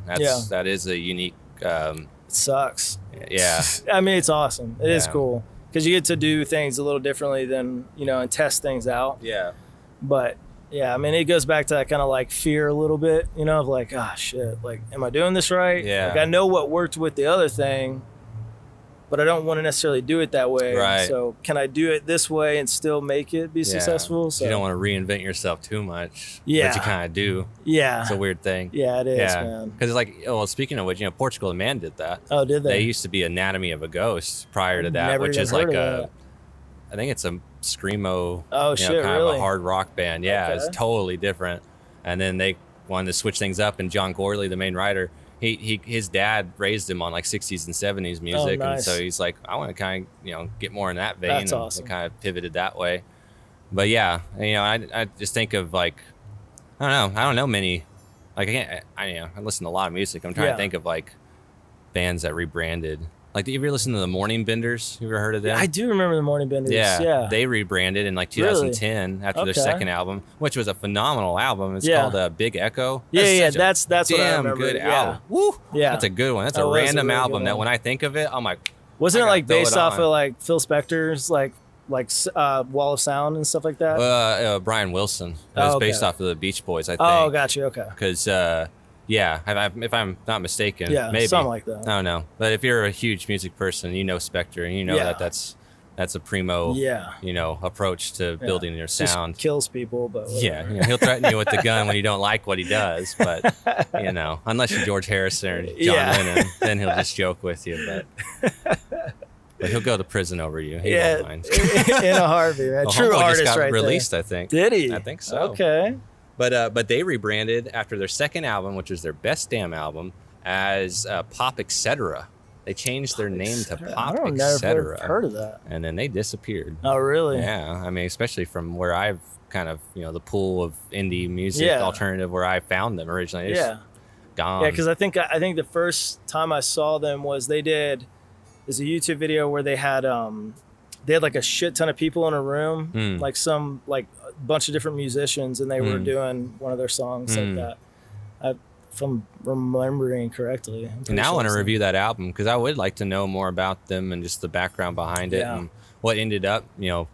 That is a unique. It sucks. Yeah. I mean, it's awesome. It is cool because you get to do things a little differently than and test things out. Yeah. But yeah, I mean, it goes back to that kind of like fear a little bit, of like, shit, like, am I doing this right? Yeah. Like, I know what worked with the other thing, but I don't want to necessarily do it that way. Right. So can I do it this way and still make it be successful? So you don't want to reinvent yourself too much. Yeah. But you kind of do. Yeah. It's a weird thing. Yeah, it is, man. Because it's like, speaking of which, Portugal the Man did that. Oh, did they? They used to be Anatomy of a Ghost prior to that, which is like I think it's a screamo, kind of a hard rock band. Yeah, okay. It's totally different. And then they wanted to switch things up, and John Gorley, the main writer, his dad raised him on like 60s and 70s music, and so he's like, I want to kind of get more in that vein. That's awesome. They kind of pivoted that way. But yeah, I just think of like, I don't know many. Like I listen to a lot of music. I'm trying to think of like bands that rebranded. Like, you ever listen to the Morning Benders? You ever heard of them? I do remember the Morning Benders. Yeah. They rebranded in like 2010 after their second album, which was a phenomenal album. It's called Big Echo. That's what I remember. Good album. Woo! Yeah. That's a good one. That's a random album that when I think of it, I'm like, wasn't it like based off of like Phil Spector's like Wall of Sound and stuff like that? Brian Wilson. It was based off of the Beach Boys, I think. Oh, got you. Okay. Because if I'm not mistaken, maybe something like that. I don't know, but if you're a huge music person, Spector, and that that's that's a primo, approach to building your sound. Just kills people, but whatever. He'll threaten you with the gun when you don't like what he does, but unless you're George Harrison or John Lennon, then he'll just joke with you. But he'll go to prison over you. He won't mind. In a heartbeat, man. True artist, just got right released, there. I think. Did he? I think so. Okay. But they rebranded after their second album, which was their best damn album, as Pop Etc. They changed their name to Pop Etc. I've heard of that. And then they disappeared. Oh, really? Yeah. I mean, especially from where I've kind of, the pool of indie music alternative where I found them originally. It's gone. Yeah, because I think the first time I saw them was there's a YouTube video where they had like a shit ton of people in a room, like a bunch of different musicians, and they were doing one of their songs like that. If I'm remembering correctly. And now I want to review that album because I would like to know more about them and just the background behind it and what ended up,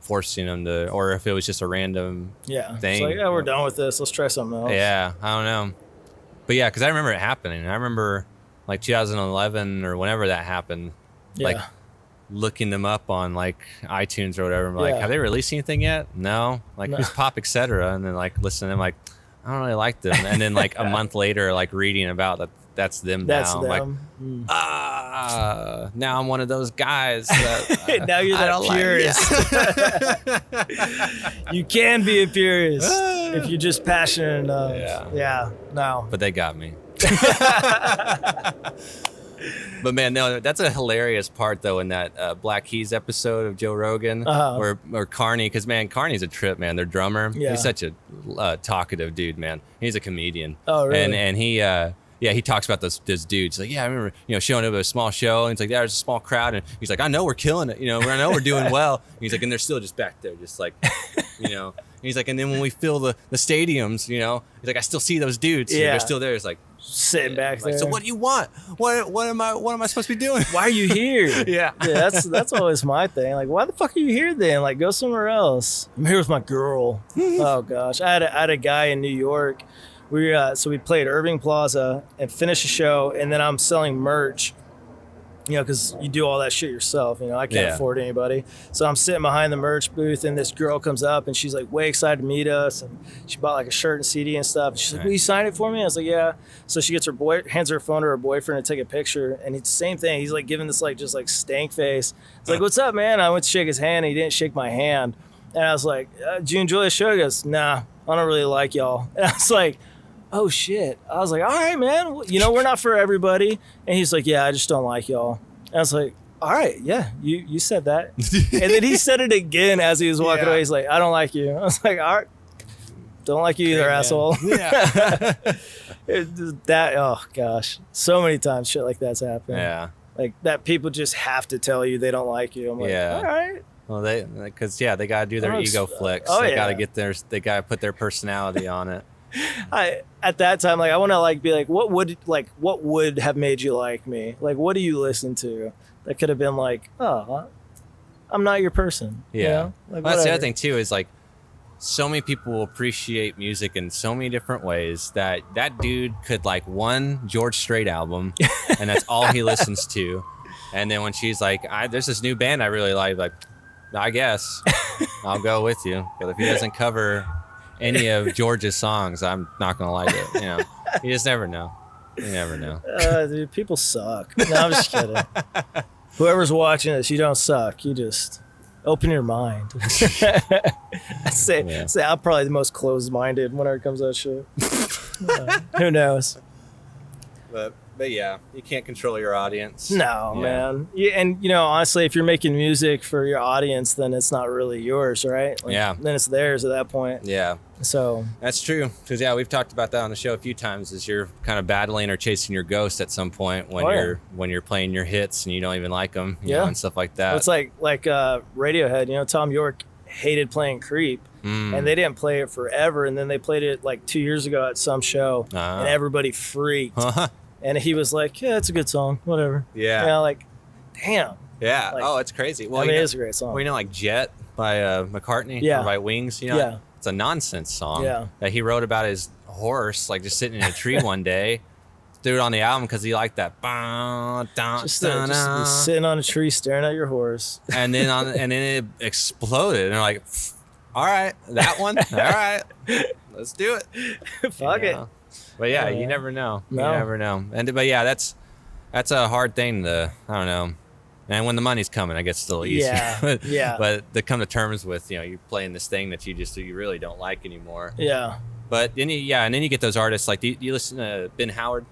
forcing them to, or if it was just a random thing. It's like, we're done with this. Let's try something else. Yeah, I don't know. But yeah, because I remember it happening. I remember like 2011 or whenever that happened, like looking them up on like iTunes or whatever. I'm like, have they released anything yet? No. Like, who's Pop Etc. And then like listening to them, like, I don't really like them. And then like a month later, like reading about that's them now. Them. Like, now I'm one of those guys that now you're that purist. You can be a purist if you're just passionate enough. Yeah. No. But they got me. But man, no, that's a hilarious part though in that Black Keys episode of Joe Rogan, where Carney, because man, Carney's a trip, man. Their drummer, he's such a talkative dude, man. He's a comedian. Oh, really? And he talks about those dudes. Like, I remember, showing up at a small show, and he's like, there's a small crowd, and he's like, I know we're killing it, I know we're doing well. And he's like, and they're still just back there, just like, And he's like, and then when we fill the stadiums, he's like, I still see those dudes. They're still there. It's like sitting back there. So what do you want? What am I supposed to be doing? Why are you here? That's always my thing. Like, why the fuck are you here then? Like, go somewhere else. I'm here with my girl. Oh gosh, I had a guy in New York. We played Irving Plaza and finished the show, and then I'm selling merch. Because you do all that shit yourself. I can't afford anybody. So I'm sitting behind the merch booth, and this girl comes up, and she's like way excited to meet us. And she bought like a shirt and CD and stuff. And she's like, will you sign it for me? I was like, yeah. So she gets hands her phone to her boyfriend to take a picture. And it's the same thing. He's like giving this like just like stank face. It's like, what's up, man? I went to shake his hand, and he didn't shake my hand. And I was like, did you enjoy the show? He goes, nah, I don't really like y'all. And I was like, oh shit. I was like, all right, man, we're not for everybody. And he's like, yeah, I just don't like y'all. And I was like, all right, yeah, you said that. And then he said it again as he was walking away. He's like, I don't like you. I was like, all right, don't like you either, asshole. Yeah. Oh gosh, so many times shit like that's happened. Yeah. Like that people just have to tell you they don't like you. I'm like, all right. Well, they got to do their ego flicks. They got to they got to put their personality on it. At that time, like I want to like be like, what would have made you like me? Like, what do you listen to? That could have been like, oh, I'm not your person. Yeah. Like, that's the other thing too, is like so many people will appreciate music in so many different ways that dude could like one George Strait album and that's all he listens to. And then when she's like, there's this new band I really like, I guess I'll go with you. But if he doesn't cover any of George's songs, I'm not gonna like it. You just never know. You never know. Dude, people suck. No, I'm just kidding. Whoever's watching this, you don't suck. You just open your mind. I say I'm probably the most closed-minded whenever it comes to that shit. Who knows? But yeah, you can't control your audience. No, man. And honestly, if you're making music for your audience, then it's not really yours, right? Like, then it's theirs at that point. Yeah. So that's true. Because we've talked about that on the show a few times. Is you're kind of battling or chasing your ghost at some point when you're playing your hits and you don't even like them, you know, and stuff like that. Well, it's like Radiohead. Tom York hated playing Creep. And they didn't play it forever, and then they played it like 2 years ago at some show, and everybody freaked. And he was like, yeah, it's a good song, whatever. Yeah. Like, damn. Yeah. Like, it's crazy. Well, it is a great song. Well, like Jet by McCartney or by Wings, it's a nonsense song that he wrote about his horse, like just sitting in a tree one day. threw it on the album because he liked that. Just sitting on a tree staring at your horse. And then it exploded. And they're like, all right, that one. All right, let's do it. Fuck it. But yeah, you never know. You never know. But yeah, that's a hard thing to, I don't know. And when the money's coming, I guess it's still easier. Yeah. But to come to terms with, you're playing this thing that you really don't like anymore. Yeah. But then and then you get those artists like, do you listen to Ben Howard?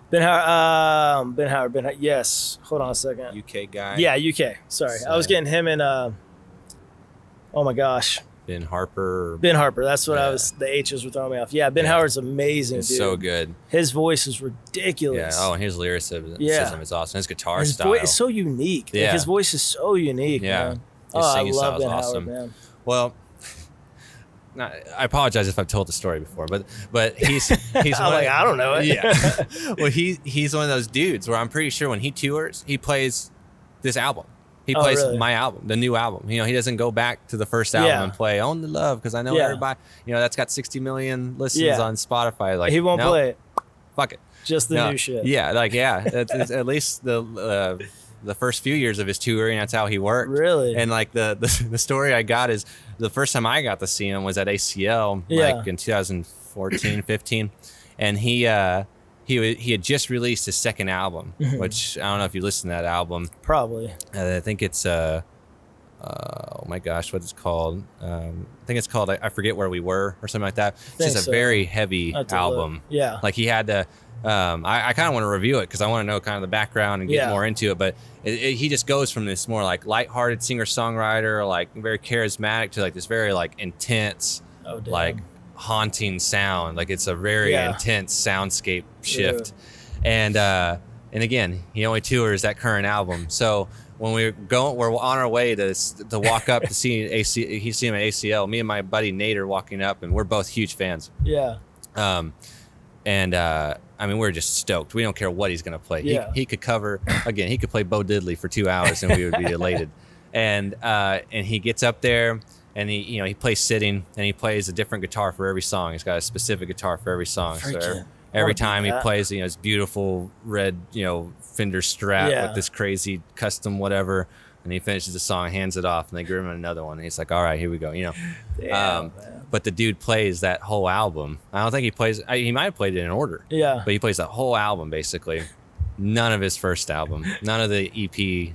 Ben Howard. Yes. Hold on a second. UK guy. Yeah, UK. Sorry, I was getting him and oh my gosh. Ben Harper. That's what I was. The H's were throwing me off. Yeah, Ben Howard's amazing. He's dude. so good. His voice is ridiculous. Yeah. Oh, and his lyricism is awesome. His guitar style. Voice is so unique. Yeah. Like, his voice is so unique. Yeah. Man. I love Ben awesome. Howard, man. Well, I apologize if I've told the story before, but he's I'm like, I don't know it. Yeah. Well, he's one of those dudes where I'm pretty sure when he tours, he plays this album. He plays my album, the new album. He doesn't go back to the first album and play Own the Love because I know everybody, that's got 60 million listens on Spotify. Like, he won't play it. Fuck it. Just the new shit. Yeah, it's at least the first few years of his touring, that's how he worked. Really? And like the story I got is the first time I got to see him was at ACL, like in 2014, 15, and he had just released his second album, which I don't know if you listened to that album. Probably. I think it's oh my gosh, what it's called? I think it's called I Forget Where We Were or something like that. It's just a very heavy album. Yeah. Like he had to. I kind of want to review it because I want to know kind of the background and get more into it. But he just goes from this more like lighthearted singer-songwriter, like very charismatic, to like this very like intense, like haunting sound. Like it's a very intense soundscape shift. Yeah. And again, he only tours that current album. So when we're on our way to walk up to see him at ACL. Me and my buddy Nate are walking up, and we're both huge fans. Yeah. I mean, we're just stoked. We don't care what he's going to play. He could he could play Bo Diddley for 2 hours and we would be elated. And he gets up there and he plays sitting, and he plays a different guitar for every song. He's got a specific guitar for every song. So every time he plays, his beautiful red, Fender Strat with this crazy custom whatever. And he finishes the song, hands it off, and they give him another one. And he's like, all right, here we go, Damn, but the dude plays that whole album. I don't think he plays, he might have played it in order. Yeah. But he plays that whole album, basically. None of his first album. None of the EP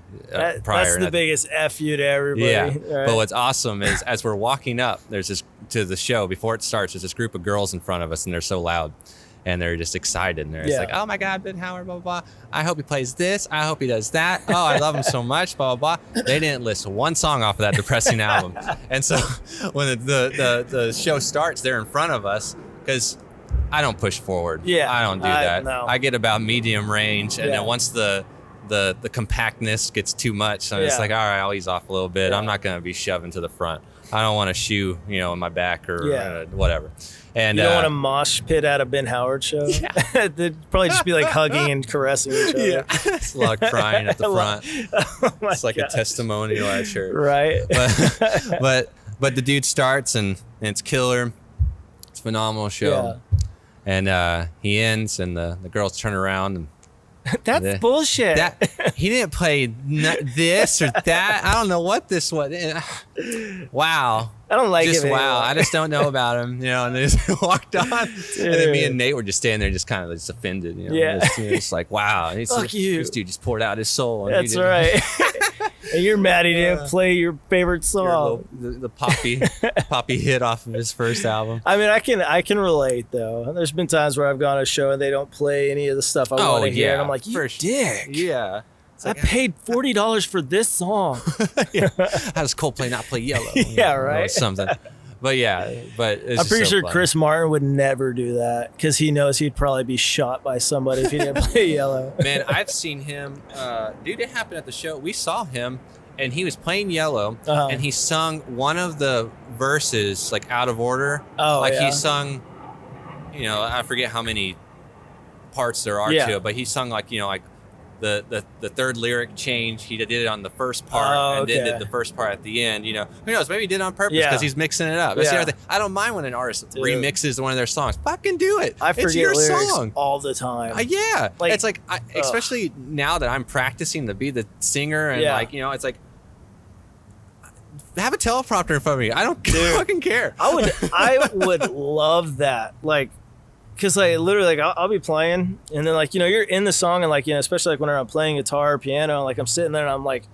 prior. That's the biggest F you to everybody. Yeah. Right? But what's awesome is as we're walking up, there's this, to the show, before it starts, there's this group of girls in front of us, and they're so loud. And they're just excited. And they're just like, oh my God, Ben Howard, blah, blah, blah. I hope he plays this. I hope he does that. Oh, I love him so much, blah, blah, blah. They didn't list one song off of that depressing album. And so when the show starts, they're in front of us because I don't push forward. Yeah. I don't do that. No. I get about medium range. And then once the compactness gets too much, so it's like, all right, I'll ease off a little bit. I'm not going to be shoving to the front. I don't want a shoe, in my back or whatever. And you don't want a mosh pit at a Ben Howard show? Yeah. They'd probably just be like hugging and caressing each other. Yeah. It's a lot of crying at the front. It's like a testimonial at church. Right. But the dude starts and it's killer. It's a phenomenal show. Yeah. And he ends and the girls turn around and that's bullshit. He didn't play this or that. I don't know what this was. Wow. I don't like it. Wow. I just don't know about him, and they just walked on. Dude. And then me and Nate were just standing there just kind of just offended, Just like, wow. Fuck you. This dude just poured out his soul. That's right. And you're mad he didn't play your favorite song. The poppy hit off of his first album. I mean, I can relate though. There's been times where I've gone to a show and they don't play any of the stuff I want to hear, and I'm like, you dick. Yeah. I paid $40 for this song. How does Coldplay not play Yellow? Yeah, right. Or something. But it's I'm pretty sure funny. Chris Martin would never do that because he knows he'd probably be shot by somebody if he didn't play Yellow. Man, I've seen him. Dude, it happened at the show. We saw him, and he was playing Yellow, and he sung one of the verses like out of order. Oh, he sung. I forget how many parts there are to it, but he sung like the third lyric change. He did it on the first part and then did the first part at the end. You know, who knows? Maybe he did it on purpose because he's mixing it up. That's the other thing. I don't mind when an artist remixes one of their songs. Fucking do it. I forget it's your lyrics song all the time. Yeah, like, it's like especially now that I'm practicing to be the singer and like, you know, it's like, have a teleprompter in front of me. I don't fucking care. I would love that. Like, cause like literally like I'll be playing and then like, you know, you're in the song and like, you know, especially like when I'm playing guitar or piano, like I'm sitting there and I'm like,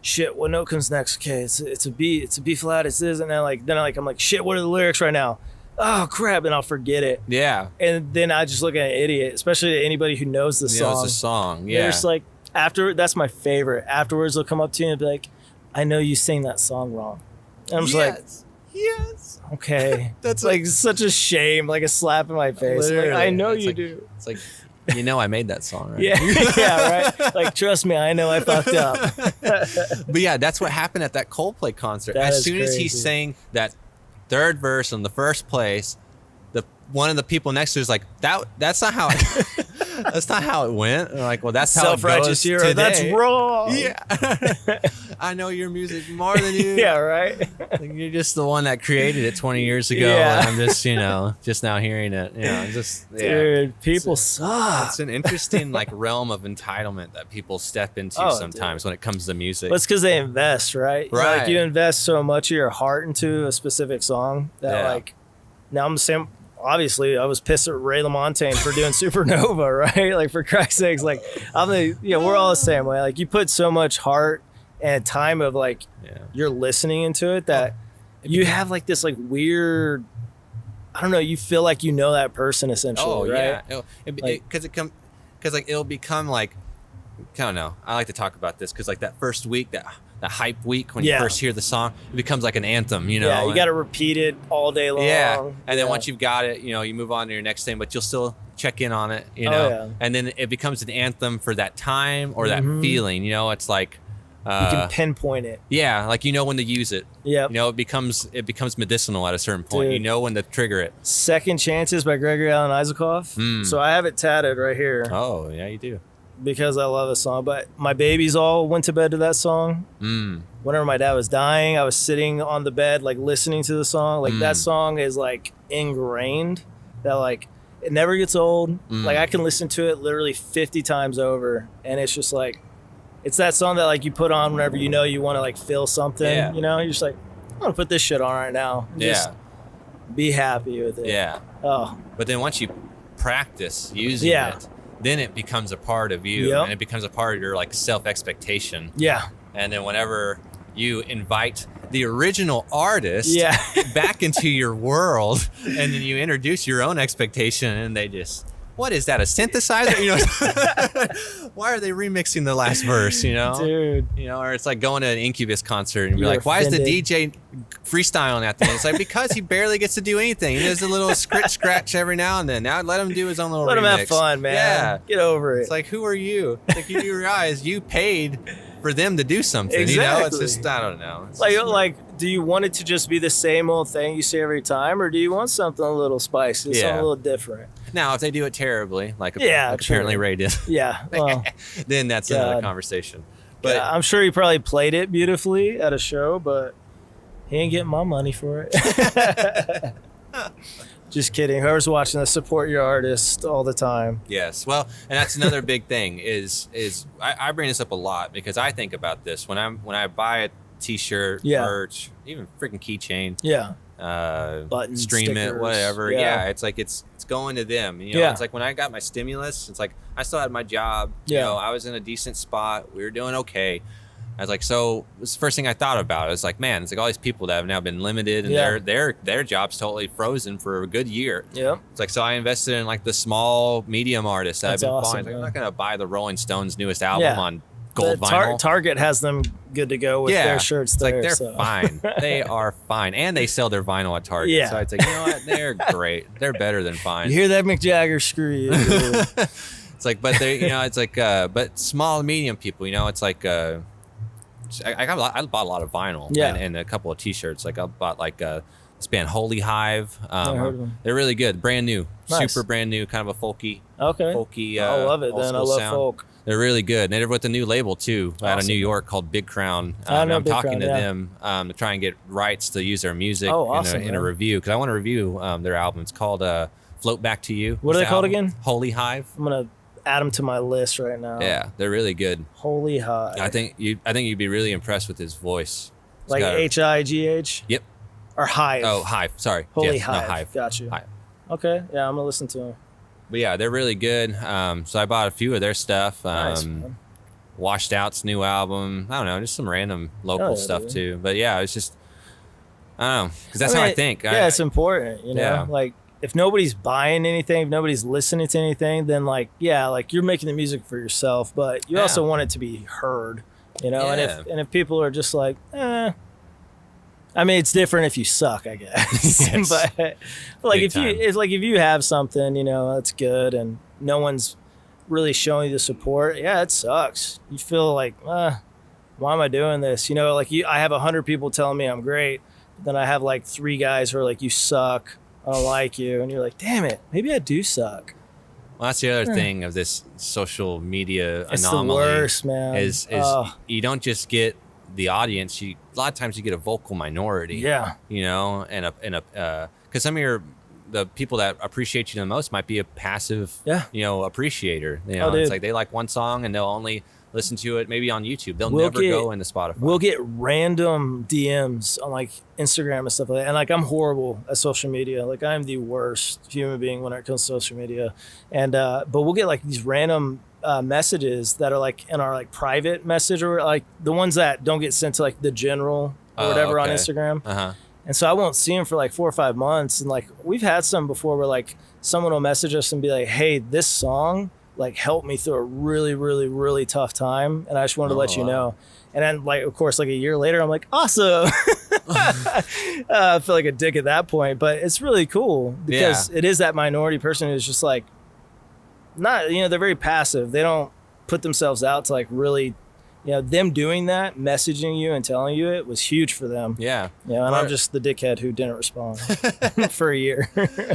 shit, what note comes next? Okay, it's a B flat, it's this, and then I'm like, shit, what are the lyrics right now? Oh crap, and I'll forget it. Yeah. And then I just look at an idiot, especially anybody who knows the song. Knows the song, yeah. They're just like, that's my favorite. Afterwards they'll come up to you and be like, I know you sang that song wrong. And I'm just like, yes. Okay. That's like such a shame, like a slap in my face. Like, I know you do. It's like, you know, I made that song, right? Yeah, right. Like, trust me, I know I fucked up. But yeah, that's what happened at that Coldplay concert. As soon as he sang that third verse in the first place, one of the people next to is like, that's not how that's not how it went. And like, well, that's how it goes hero. Today. That's wrong. Yeah. I know your music more than you. Yeah, right. Like, you're just the one that created it 20 years ago. Yeah. And I'm just, you know, just now hearing it. You know, just dude, people suck. It's an interesting like realm of entitlement that people step into sometimes when it comes to music. Well, it's because they invest, right? Right. Like you invest so much of your heart into a specific song that like now I'm the same. Obviously, I was pissed at Ray LaMontagne for doing Supernova, right? Like, for Christ's sakes, like, we're all the same way. Like, you put so much heart and time of, like, you're listening into it that you have, like, this, like, weird, I don't know, you feel like you know that person, essentially, right? Yeah. Because it'll become, like, I don't know. I like to talk about this because, like, that first week, that hype week when you first hear the song, it becomes like an anthem, you know. Yeah, you got to repeat it all day long. Yeah, and then once you've got it, you know, you move on to your next thing, but you'll still check in on it, you know. And then it becomes an anthem for that time or that feeling, you know. It's like you can pinpoint it. Yeah, like you know when to use it. Yeah, you know, it becomes medicinal at a certain point. Dude. You know when to trigger it. Second Chances by Gregory Alan Isaacoff. So I have it tatted right here. Oh yeah, you do. Because I love the song, but my babies all went to bed to that song. Whenever my dad was dying, I was sitting on the bed, like listening to the song. Like that song is like ingrained. That like it never gets old. Like I can listen to it literally 50 times over, and it's just like it's that song that like you put on whenever you know you want to like feel something. Yeah. You know, you're just like, I'm gonna put this shit on right now. Just be happy with it. Yeah. Oh. But then once you practice using it, then it becomes a part of you and it becomes a part of your like self-expectation. Yeah. And then whenever you invite the original artist back into your world and then you introduce your own expectation and they just, what is that, a synthesizer? You know, why are they remixing the last verse, you know? Dude. You know, or it's like going to an Incubus concert and be like, why is the DJ freestyling at the end? It's like, because he barely gets to do anything. He does a little scratch every now and then. Now let him do his own little remix. Let him have fun, man. Yeah. Get over it. It's like, who are you? Like, you realize you paid for them to do something. Exactly. You know, it's just, I don't know. It's like, do you want it to just be the same old thing you say every time, or do you want something a little spicy, something a little different? Now, if they do it terribly, like apparently Ray did, well, then that's another conversation. But I'm sure he probably played it beautifully at a show, but he ain't getting my money for it. Just kidding. Whoever's watching this, support your artist all the time. Yes. Well, and that's another big thing is I bring this up a lot because I think about this when I buy a t-shirt, merch, even freaking keychain. Yeah. Buttons, stream stickers, it, whatever. Yeah. It's like it's going to them. You know, it's like when I got my stimulus, it's like I still had my job. You know, I was in a decent spot. We were doing okay. I was like, so it was the first thing I thought about. It was like, man, it's like all these people that have now been limited and their job's totally frozen for a good year. Yeah. It's like, so I invested in like the small, medium artists that I've been following. Like, I'm not going to buy the Rolling Stones' newest album on gold vinyl. Target has them good to go with their shirts there. Like they're fine. They are fine. And they sell their vinyl at Target. Yeah. So it's like, you know what? They're great. They're better than fine. You hear that, Mick Jagger? Screw you. It's like, but they, you know, it's like, but small and medium people, you know, it's like, I bought a lot of vinyl and a couple of t-shirts. Like I bought like this band Holy Hive. They're really good. Brand new. Nice. Super brand new, kind of a folky. Okay. Folky. I love it then. I love folk. They're really good. And they're with a new label too, out of New York called Big Crown. I'm talking to them to try and get rights to use their music in a review, because I want to review their album. It's called Float Back to You. What are they called again? Holy Hive. I'm gonna add them to my list right now. Yeah, they're really good. Holy Hive. I think you'd be really impressed with his voice. It's like HIGH. Yep. Or Hive. Oh, Hive. Sorry. Holy Hive. No, Hive. Got you. Hive. Okay. Yeah, I'm gonna listen to them. But yeah, they're really good. So I bought a few of their stuff. Nice, Washed Out's new album. I don't know, just some random local stuff too. But yeah, it's just, I don't know, because that's how I think. Yeah, it's important, you know? Yeah. Like, if nobody's buying anything, if nobody's listening to anything, then like, yeah, like you're making the music for yourself, but you also want it to be heard, you know? Yeah. And if people are just like, I mean, it's different if you suck, I guess. Yes. but like if you have something, you know, that's good, and no one's really showing you the support, yeah, it sucks. You feel like, why am I doing this? You know, like I have 100 people telling me I'm great, but then I have like 3 guys who are like, you suck, I don't like you, and you're like, damn it, maybe I do suck. Well, that's the other thing of this social media it's anomaly. The worst, man. Is you don't just get the audience. A lot of times you get a vocal minority. Yeah. You know, and because some of the people that appreciate you the most might be a passive, appreciator. You know, it's like they like one song and they'll only listen to it maybe on YouTube. They'll never go into Spotify. We'll get random DMs on like Instagram and stuff like that. And like, I'm horrible at social media. Like, I'm the worst human being when it comes to social media. And but we'll get like these random messages that are like in our like private message, or like the ones that don't get sent to like the general or whatever on Instagram. And so I won't see them for like 4 or 5 months. And like, we've had some before where like someone will message us and be like, hey, this song like helped me through a really, really, really tough time, and I just wanted to let you know. And then like, of course, like a year later, I'm like, awesome. I feel like a dick at that point, but it's really cool because it is that minority person who's just like, not, you know, they're very passive. They don't put themselves out to like really, you know, them doing that, messaging you and telling you it was huge for them. Yeah. You know, and I'm just the dickhead who didn't respond for a year.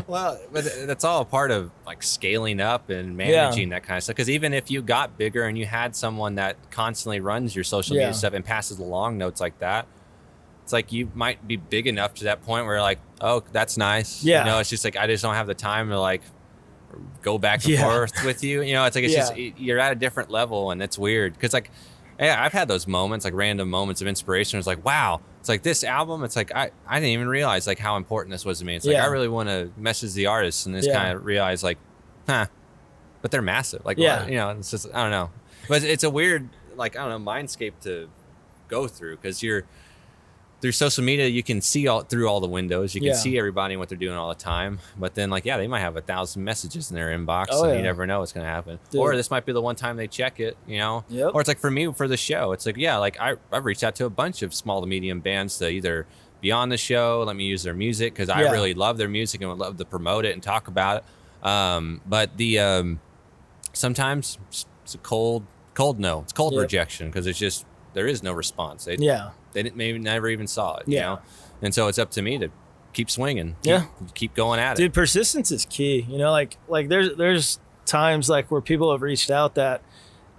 Well, but that's all a part of like scaling up and managing that kind of stuff. Because even if you got bigger and you had someone that constantly runs your social media stuff and passes along notes like that, it's like you might be big enough to that point where like, oh, that's nice. Yeah. You know, it's just like, I just don't have the time to like go back and forth with you. You know, it's like, it's just, you're at a different level, and it's weird. Because like, yeah, I've had those moments, like random moments of inspiration. It's like, wow, it's like this album. It's like, I didn't even realize like how important this was to me. It's like, I really want to message the artists and just kind of realize like, but they're massive. Like, you know, it's just, I don't know. But it's a weird, like, I don't know, mindscape to go through, because you're, through social media, you can see through all the windows. You can see everybody and what they're doing all the time. But then, like, they might have 1,000 messages in their inbox, and you never know what's going to happen. Dude. Or this might be the one time they check it, you know? Yep. Or it's like for me, for the show, it's like, like I've reached out to a bunch of small to medium bands to either be on the show, let me use their music, because I really love their music and would love to promote it and talk about it. But the sometimes it's a cold no. It's cold rejection, because it's just, there is no response. They didn't, maybe never even saw it, you know? And so it's up to me to keep swinging, keep going at it. Dude, persistence is key. You know, like there's times like where people have reached out that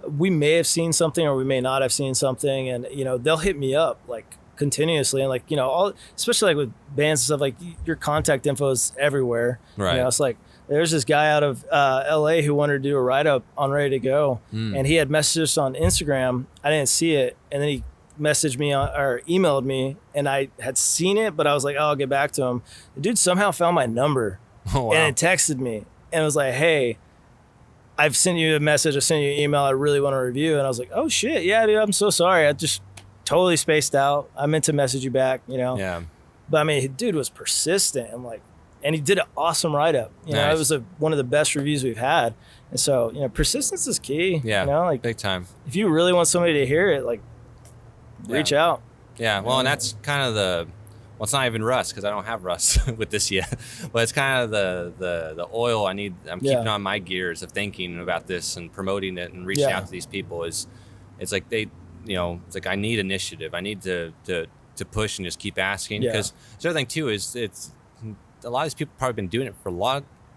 we may have seen something or we may not have seen something, and, you know, they'll hit me up like continuously, and like, you know, especially like with bands and stuff, like your contact info is everywhere. Right. You know, it's like, there's this guy out of LA who wanted to do a write-up on Ready to Go, and he had messaged us on Instagram. I didn't see it, and then he messaged me or emailed me, and I had seen it, but I was like, oh, I'll get back to him. The dude somehow found my number and it texted me and was like, hey, I've sent you a message, I sent you an email, I really want to review. And I was like, oh shit, yeah, dude, I'm so sorry, I just totally spaced out, I meant to message you back, you know? Yeah. But I mean, dude was persistent, and like, and he did an awesome write-up. You know, it was one of the best reviews we've had. And so, you know, persistence is key. Yeah, you know, like, big time. If you really want somebody to hear it, like, reach out. Yeah, well, and that's kind of well, it's not even rust, because I don't have rust with this yet. But it's kind of the oil I need. I'm keeping on my gears of thinking about this and promoting it and reaching out to these people. It's like they, you know, it's like I need initiative. I need to push and just keep asking. Because the other thing too is, it's a lot of these people probably been doing it for a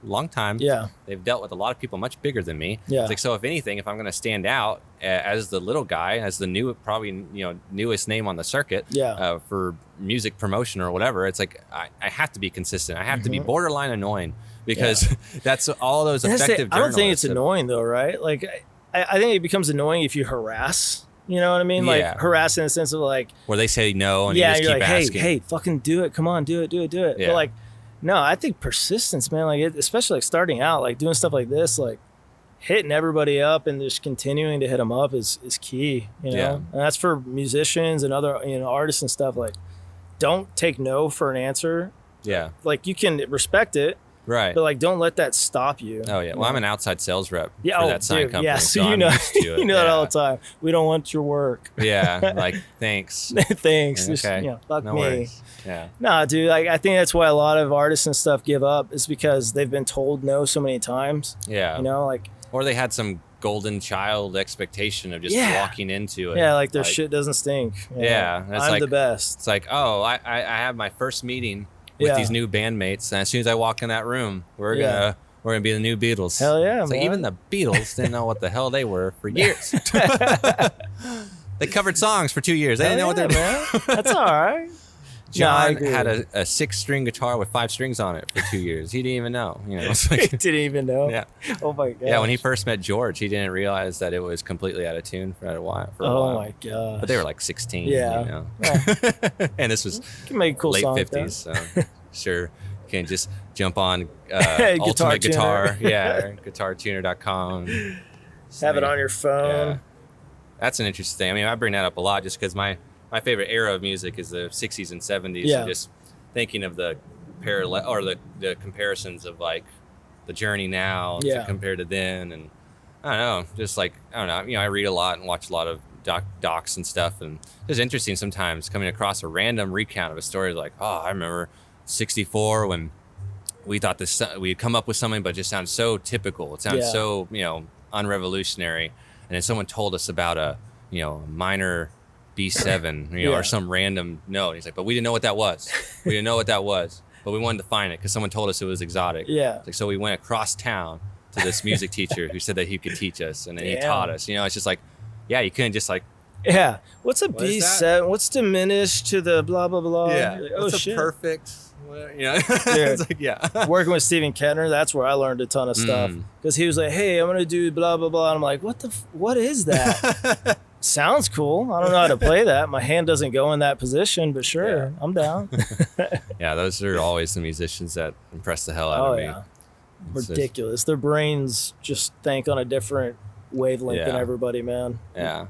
long time. Yeah. They've dealt with a lot of people much bigger than me. Yeah. It's like, so if anything, if I'm going to stand out as the little guy, as the newest name on the circuit, for music promotion or whatever, it's like I have to be consistent. I have to be borderline annoying, because that's all those effective. I don't think it's annoying though, right? Like I think it becomes annoying if you harass. You know what I mean? Like harass in the sense of like where they say no and you just you're keep like, asking. Hey, fucking do it. Come on, do it. Yeah. But like, no, I think persistence, man. Like, especially like starting out, like doing stuff like this, like hitting everybody up and just continuing to hit them up is key. You know, and that's for musicians and other artists and stuff. Like, don't take no for an answer. Yeah, like you can respect it. Right. But like, don't let that stop you. Oh yeah. Well, I'm an outside sales rep for that sign company. Yeah. So you know that all the time. We don't want your work. Yeah. Like, thanks. Thanks. Okay. Just, fuck no me. Worries. Yeah. Nah, dude. I think that's why a lot of artists and stuff give up, is because they've been told no so many times. Yeah. You know, like. Or they had some golden child expectation of just walking into it. Yeah, like their shit doesn't stink. Yeah. I'm the best. It's like, oh, I have my first meeting with these new bandmates, and as soon as I walk in that room, we're gonna be the new Beatles. Hell yeah, it's man. Like, even the Beatles didn't know what the hell they were for years. They covered songs for 2 years. They didn't know what they were doing. That's all right. John had a 6-string guitar with 5 strings on it for 2 years. He didn't even know. It's like, he didn't even know. Yeah. Oh my god. Yeah, when he first met George, he didn't realize that it was completely out of tune for a while. Oh my god. But they were like 16. Yeah. And this was late 50s. So sure, you can just jump on Ultimate Guitar. Yeah, guitartuner.com. Have it on your phone. Yeah. That's an interesting thing. I mean, I bring that up a lot just because my favorite era of music is the 60s and 70s. Yeah. And just thinking of the parallel or the comparisons of like the journey now compared to then, and I don't know, just like I don't know. I read a lot and watch a lot of docs and stuff, and it's interesting sometimes coming across a random recount of a story like, oh, I remember '64 when we thought we'd come up with something, but it just sounds so typical. It sounds so unrevolutionary, and then someone told us about a minor B7, or some random note. And he's like, but we didn't know what that was. We didn't know what that was, but we wanted to find it because someone told us it was exotic. Yeah. Like, so we went across town to this music teacher who said that he could teach us, and then he taught us. It's just like, you couldn't just like. Yeah. What's a B7? What's diminished to the blah blah blah? Yeah. Like, what's shit. A perfect? It's like, working with Steven Kettner, that's where I learned a ton of stuff, because he was like, hey, I'm gonna do blah blah blah, and I'm like, what is that? Sounds cool. I don't know how to play that. My hand doesn't go in that position, but sure, I'm down. Yeah, those are always the musicians that impress the hell out of me. Ridiculous. Their brains just think on a different wavelength than everybody, man. Yeah.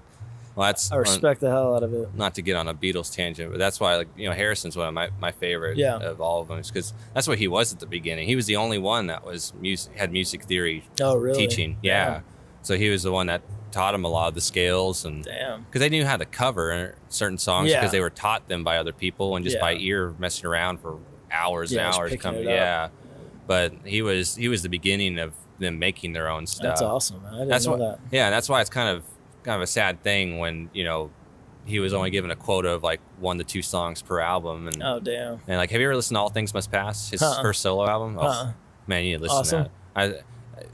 Well, I respect the hell out of it. Not to get on a Beatles tangent, but that's why, Harrison's one of my favorite of all of them, because that's what he was at the beginning. He was the only one that had music theory teaching. Yeah. So he was the one that taught him a lot of the scales, and because they knew how to cover certain songs because they were taught them by other people and just by ear messing around for hours and hours. But he was the beginning of them making their own stuff. That's awesome, man. I didn't know that. Yeah, that's why it's kind of a sad thing when he was only given a quota of like 1 to 2 songs per album. And oh damn! And like, have you ever listened to All Things Must Pass, his first solo album? Oh man, you need to listen to that.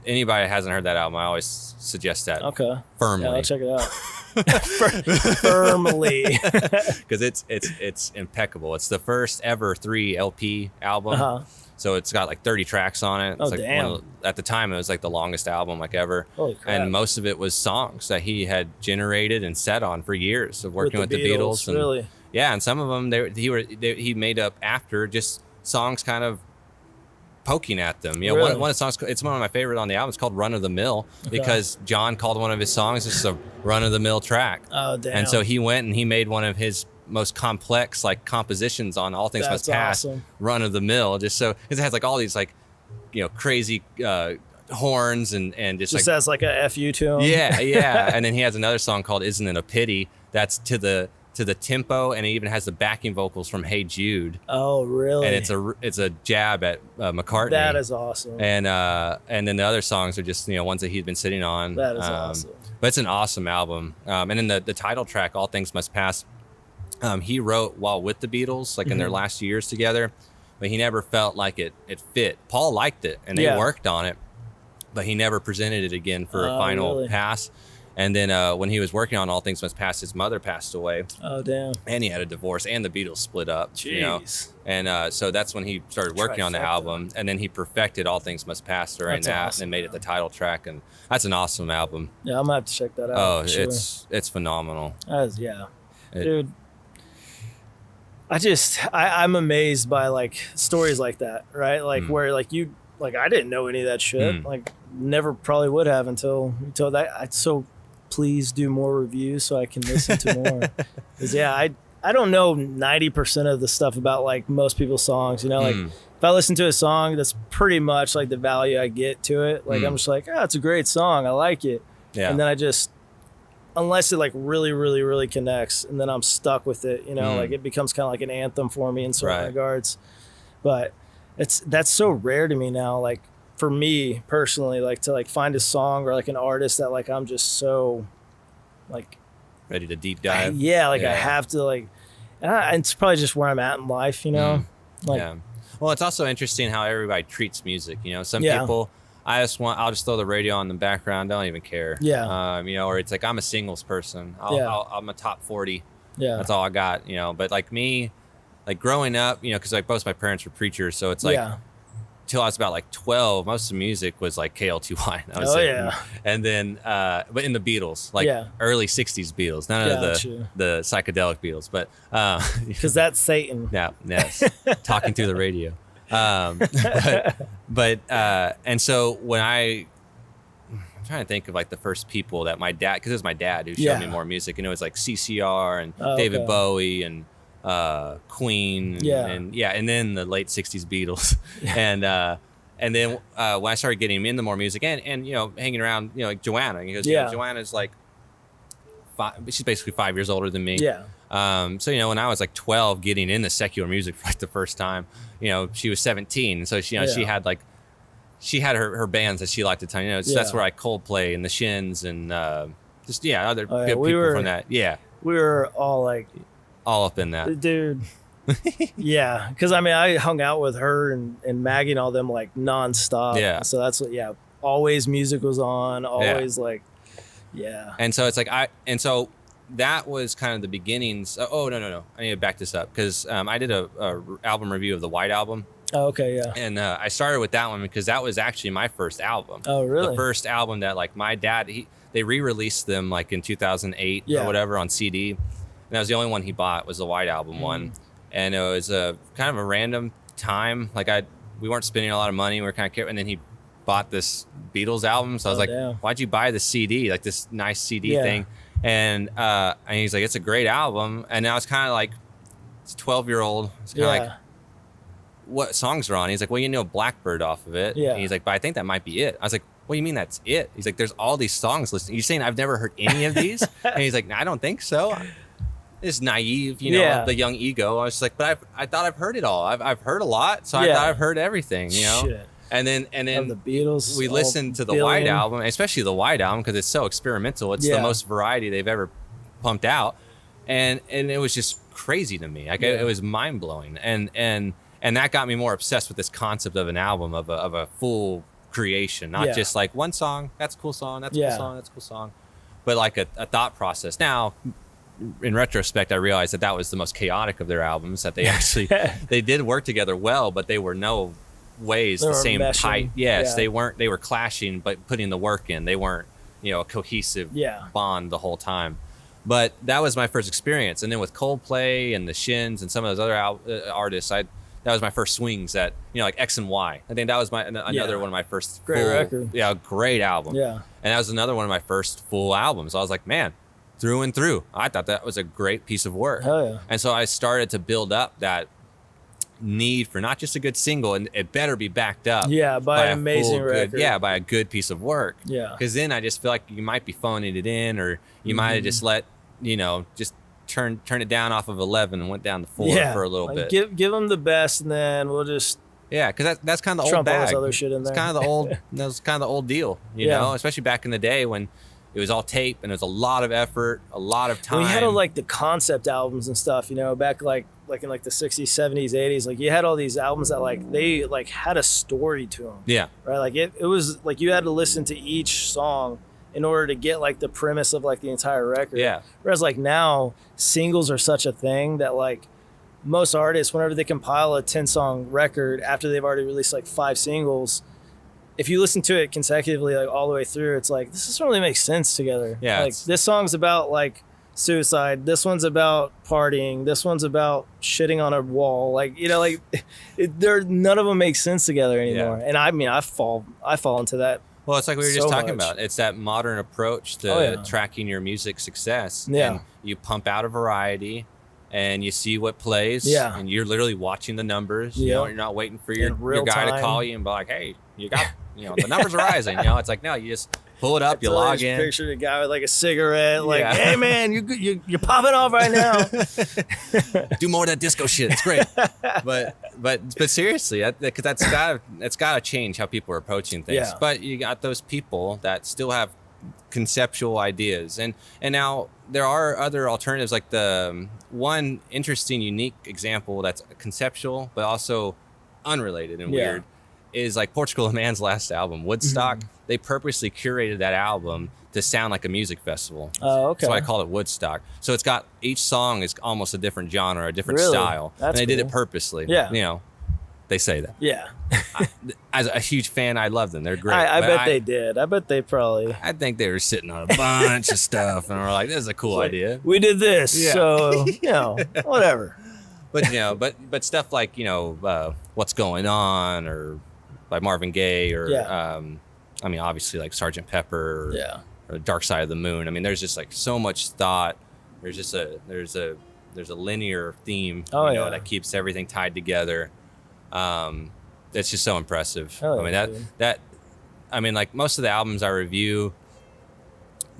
Anybody that hasn't heard that album, I always suggest that. Okay. Firmly. Yeah, I'll check it out. Firmly. Because it's impeccable. It's the first ever 3 LP album. So it's got like 30 tracks on it. It's damn. At the time, it was like the longest album like ever. Holy crap. And most of it was songs that he had generated and set on for years of working with the Beatles. And, really? Yeah, and some of them he made up after just songs kind of poking at them. Really? One of the songs, it's one of my favorite on the album. It's called Run of the Mill because John called one of his songs just a run of the mill track. Oh damn. And so he went and he made one of his most complex like compositions on All Things Must Pass, Run of the Mill, just so because it has like all these like crazy horns and just like, has like a FU to him. Yeah. And then he has another song called Isn't It a Pity that's to the tempo, and it even has the backing vocals from Hey Jude. Oh really? And it's a jab at McCartney. That is awesome. And then the other songs are just ones that he'd been sitting on. That is awesome. But it's an awesome album. And then the title track, All Things Must Pass, he wrote while with the Beatles, like in their last years together. but he never felt like it fit. Paul liked it, and they worked on it, but he never presented it again for a final pass. And then when he was working on All Things Must Pass, his mother passed away. Oh, damn. And he had a divorce, and the Beatles split up. Jeez. You know? And so that's when he started working on the album. And then he perfected All Things Must Pass during that awesome, and made it the title track. And that's an awesome album. Yeah, I'm going to have to check that out. Oh, it's phenomenal. Dude. I'm amazed by like stories like that, right? Like where like you, like I didn't know any of that shit. Like never probably would have until you told that. So please do more reviews so I can listen to more. Cause I don't know 90% of the stuff about like most people's songs, you know, like if I listen to a song, that's pretty much like the value I get to it. Like I'm just like, oh, it's a great song. I like it. Yeah. And then I just, unless it like really, really, really connects, and then I'm stuck with it, you know, like it becomes kind of like an anthem for me in certain regards. But that's so rare to me now. Like for me personally, like to like find a song or like an artist that like I'm just so like ready to deep dive. I have to like, and it's probably just where I'm at in life, you know. Well, it's also interesting how everybody treats music. You know, some people, I'll just throw the radio on in the background. Don't even care. You know, or it's like I'm a singles person. I'm a top 40. That's all I got. You know, but like me, like growing up, you know, because like both my parents were preachers, so it's like till I was about like 12, most of the music was like KL2Y. And then, but in the Beatles, like early 60s Beatles, none of the psychedelic Beatles, but because that's Satan. Yes, talking through the radio. But and so when I'm trying to think of like the first people that my dad, because it was my dad who showed me more music, and it was like CCR and David Bowie and Queen and then the late 60s Beatles and then when I started getting into more music and you know hanging around, you know, like Joanna, because you know, Joanna's like she's basically 5 years older than me. So you know, when I was like 12 getting into secular music for like the first time, you know, she was 17, so she, you know, she had her bands that she liked at the time, you know, so that's where I Coldplay and the Shins and just other good people from that. We were all like all up in that, dude. Because I mean I hung out with her and Maggie and all them like nonstop. So that's what always music was on, always like and so it's like so that was kind of the beginnings. No, I need to back this up because I did a album review of the White Album. And I started with that one because that was actually my first album. Oh, really? The first album that like my dad, they re-released them like in 2008 or whatever on CD. And that was the only one he bought was the White Album one. And it was a kind of a random time. Like we weren't spending a lot of money. We were kind of careful. And then he bought this Beatles album. So I was like, why'd you buy the CD? Like this nice CD thing. And he's like, it's a great album. And I was kind of like, it's a 12-year-old. It's kind of like, what songs are on? He's like, well, you know, Blackbird off of it. And he's like, but I think that might be it. I was like, what do you mean that's it? He's like, there's all these songs listed. You're saying I've never heard any of these? And he's like, I don't think so. It's naive, you know, the young ego. I was just like, but I thought I've heard it all. I've heard a lot, so I thought I've heard everything, you know. And then the Beatles. We listened to the White Album, especially the White Album, because it's so experimental. It's the most variety they've ever pumped out, and it was just crazy to me. Like it was mind blowing, and that got me more obsessed with this concept of an album, of a full creation, not just like one song. That's a cool song. That's a cool song. That's a cool song, but like a thought process. Now, in retrospect, I realized that was the most chaotic of their albums. That they actually they did work together well, but they were no ways the same type. They weren't. They were clashing, but putting the work in. They weren't, you know, a cohesive bond the whole time. But that was my first experience, and then with Coldplay and the Shins and some of those other artists, that was my first swings at, you know, like X and Y. I think that was another one of my first great record. Great album. And that was another one of my first full albums. I was like, man, through and through, I thought that was a great piece of work. And so I started to build up that need for not just a good single, and it better be backed up by an amazing record. By a good piece of work. Because then I just feel like you might be phoning it in, or you might have just let, you know, just turn it down off of 11 and went down to 4 for a little bit. Give them the best, and then we'll just because that's kind of the old bag. All this other shit in there. It's kind of the old. That was kind of the old deal, you know, especially back in the day when it was all tape, and it was a lot of effort, a lot of time. We had like the concept albums and stuff, you know, back like in like the 60s, 70s, 80s. Like you had all these albums that like they like had a story to them. Yeah. Right. Like it was like you had to listen to each song in order to get like the premise of like the entire record. Yeah. Whereas like now singles are such a thing that like most artists, whenever they compile a 10-song record after they've already released like 5 singles, if you listen to it consecutively, like all the way through, it's like, this doesn't really make sense together. Yeah. Like this song's about like suicide. This one's about partying. This one's about shitting on a wall. Like, you know, like none of them make sense together anymore. Yeah. And I mean, I fall into that. Well, it's like we were just talking about. It's that modern approach to tracking your music success. Yeah. And you pump out a variety and you see what plays. Yeah. And you're literally watching the numbers. Yeah. You know, you're not waiting for your guy to call you and be like, hey, you got, you know, the numbers are rising. You know, it's like, no, you just pull it up, you log in. Picture the guy with like a cigarette, like, hey man, you're popping off right now. Do more of that disco shit. It's great. But seriously, because that's gotta change how people are approaching things. Yeah. But you got those people that still have conceptual ideas, and now there are other alternatives. Like the one interesting, unique example that's conceptual but also unrelated and weird is like Portugal the Man's last album, Woodstock. Mm-hmm. They purposely curated that album to sound like a music festival. Oh, okay. That's why I call it Woodstock. So it's got, each song is almost a different genre, a different style. That's and they did cool. it purposely. Yeah. You know, they say that. Yeah. As a huge fan, I love them. They're great. I bet they did. I bet they probably. I think they were sitting on a bunch of stuff and we're like, this is a cool idea. We did this. Yeah. So, you know, whatever. But, you know, but stuff like, you know, What's Going On, or by Marvin Gaye, or, I mean, obviously like Sgt. Pepper, or Dark Side of the Moon. I mean, there's just like so much thought. There's just there's a linear theme, that keeps everything tied together. It's just so impressive. I mean, like most of the albums I review,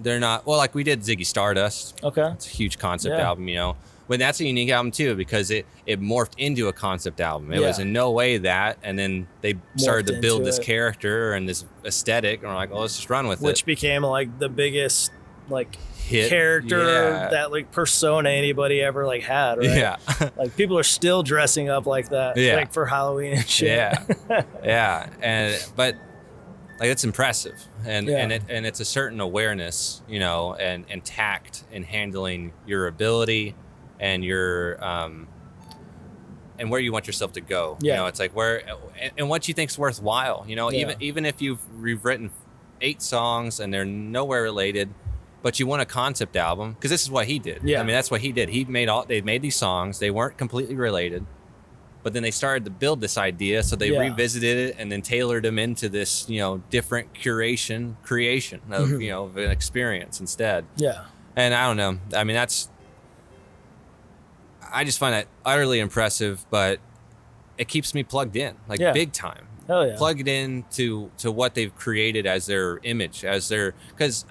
they're not, well, like we did Ziggy Stardust. Okay. It's a huge concept album, you know. But that's a unique album too, because it morphed into a concept album. It was in no way that, and then they started to build this character and this aesthetic, and we're like, well, let's just run with it. Which became like the biggest like hit character, that like persona anybody ever like had, right? Yeah. Like people are still dressing up like that, like for Halloween and shit. Yeah. But like, it's impressive, and it's a certain awareness, you know, and tact in handling your ability and your and where you want yourself to go. You know, it's like where and what you think's worthwhile. You know, even if you've written 8 songs and they're nowhere related, but you want a concept album, because this is what he did. I mean, that's what he did. They made these songs. They weren't completely related, but then they started to build this idea. So they revisited it and then tailored them into this, you know, different creation of, you know, of an experience instead. Yeah. And I don't know. I mean, I just find that utterly impressive, but it keeps me plugged in, like big time. Hell yeah. Plugged in to what they've created as their image, because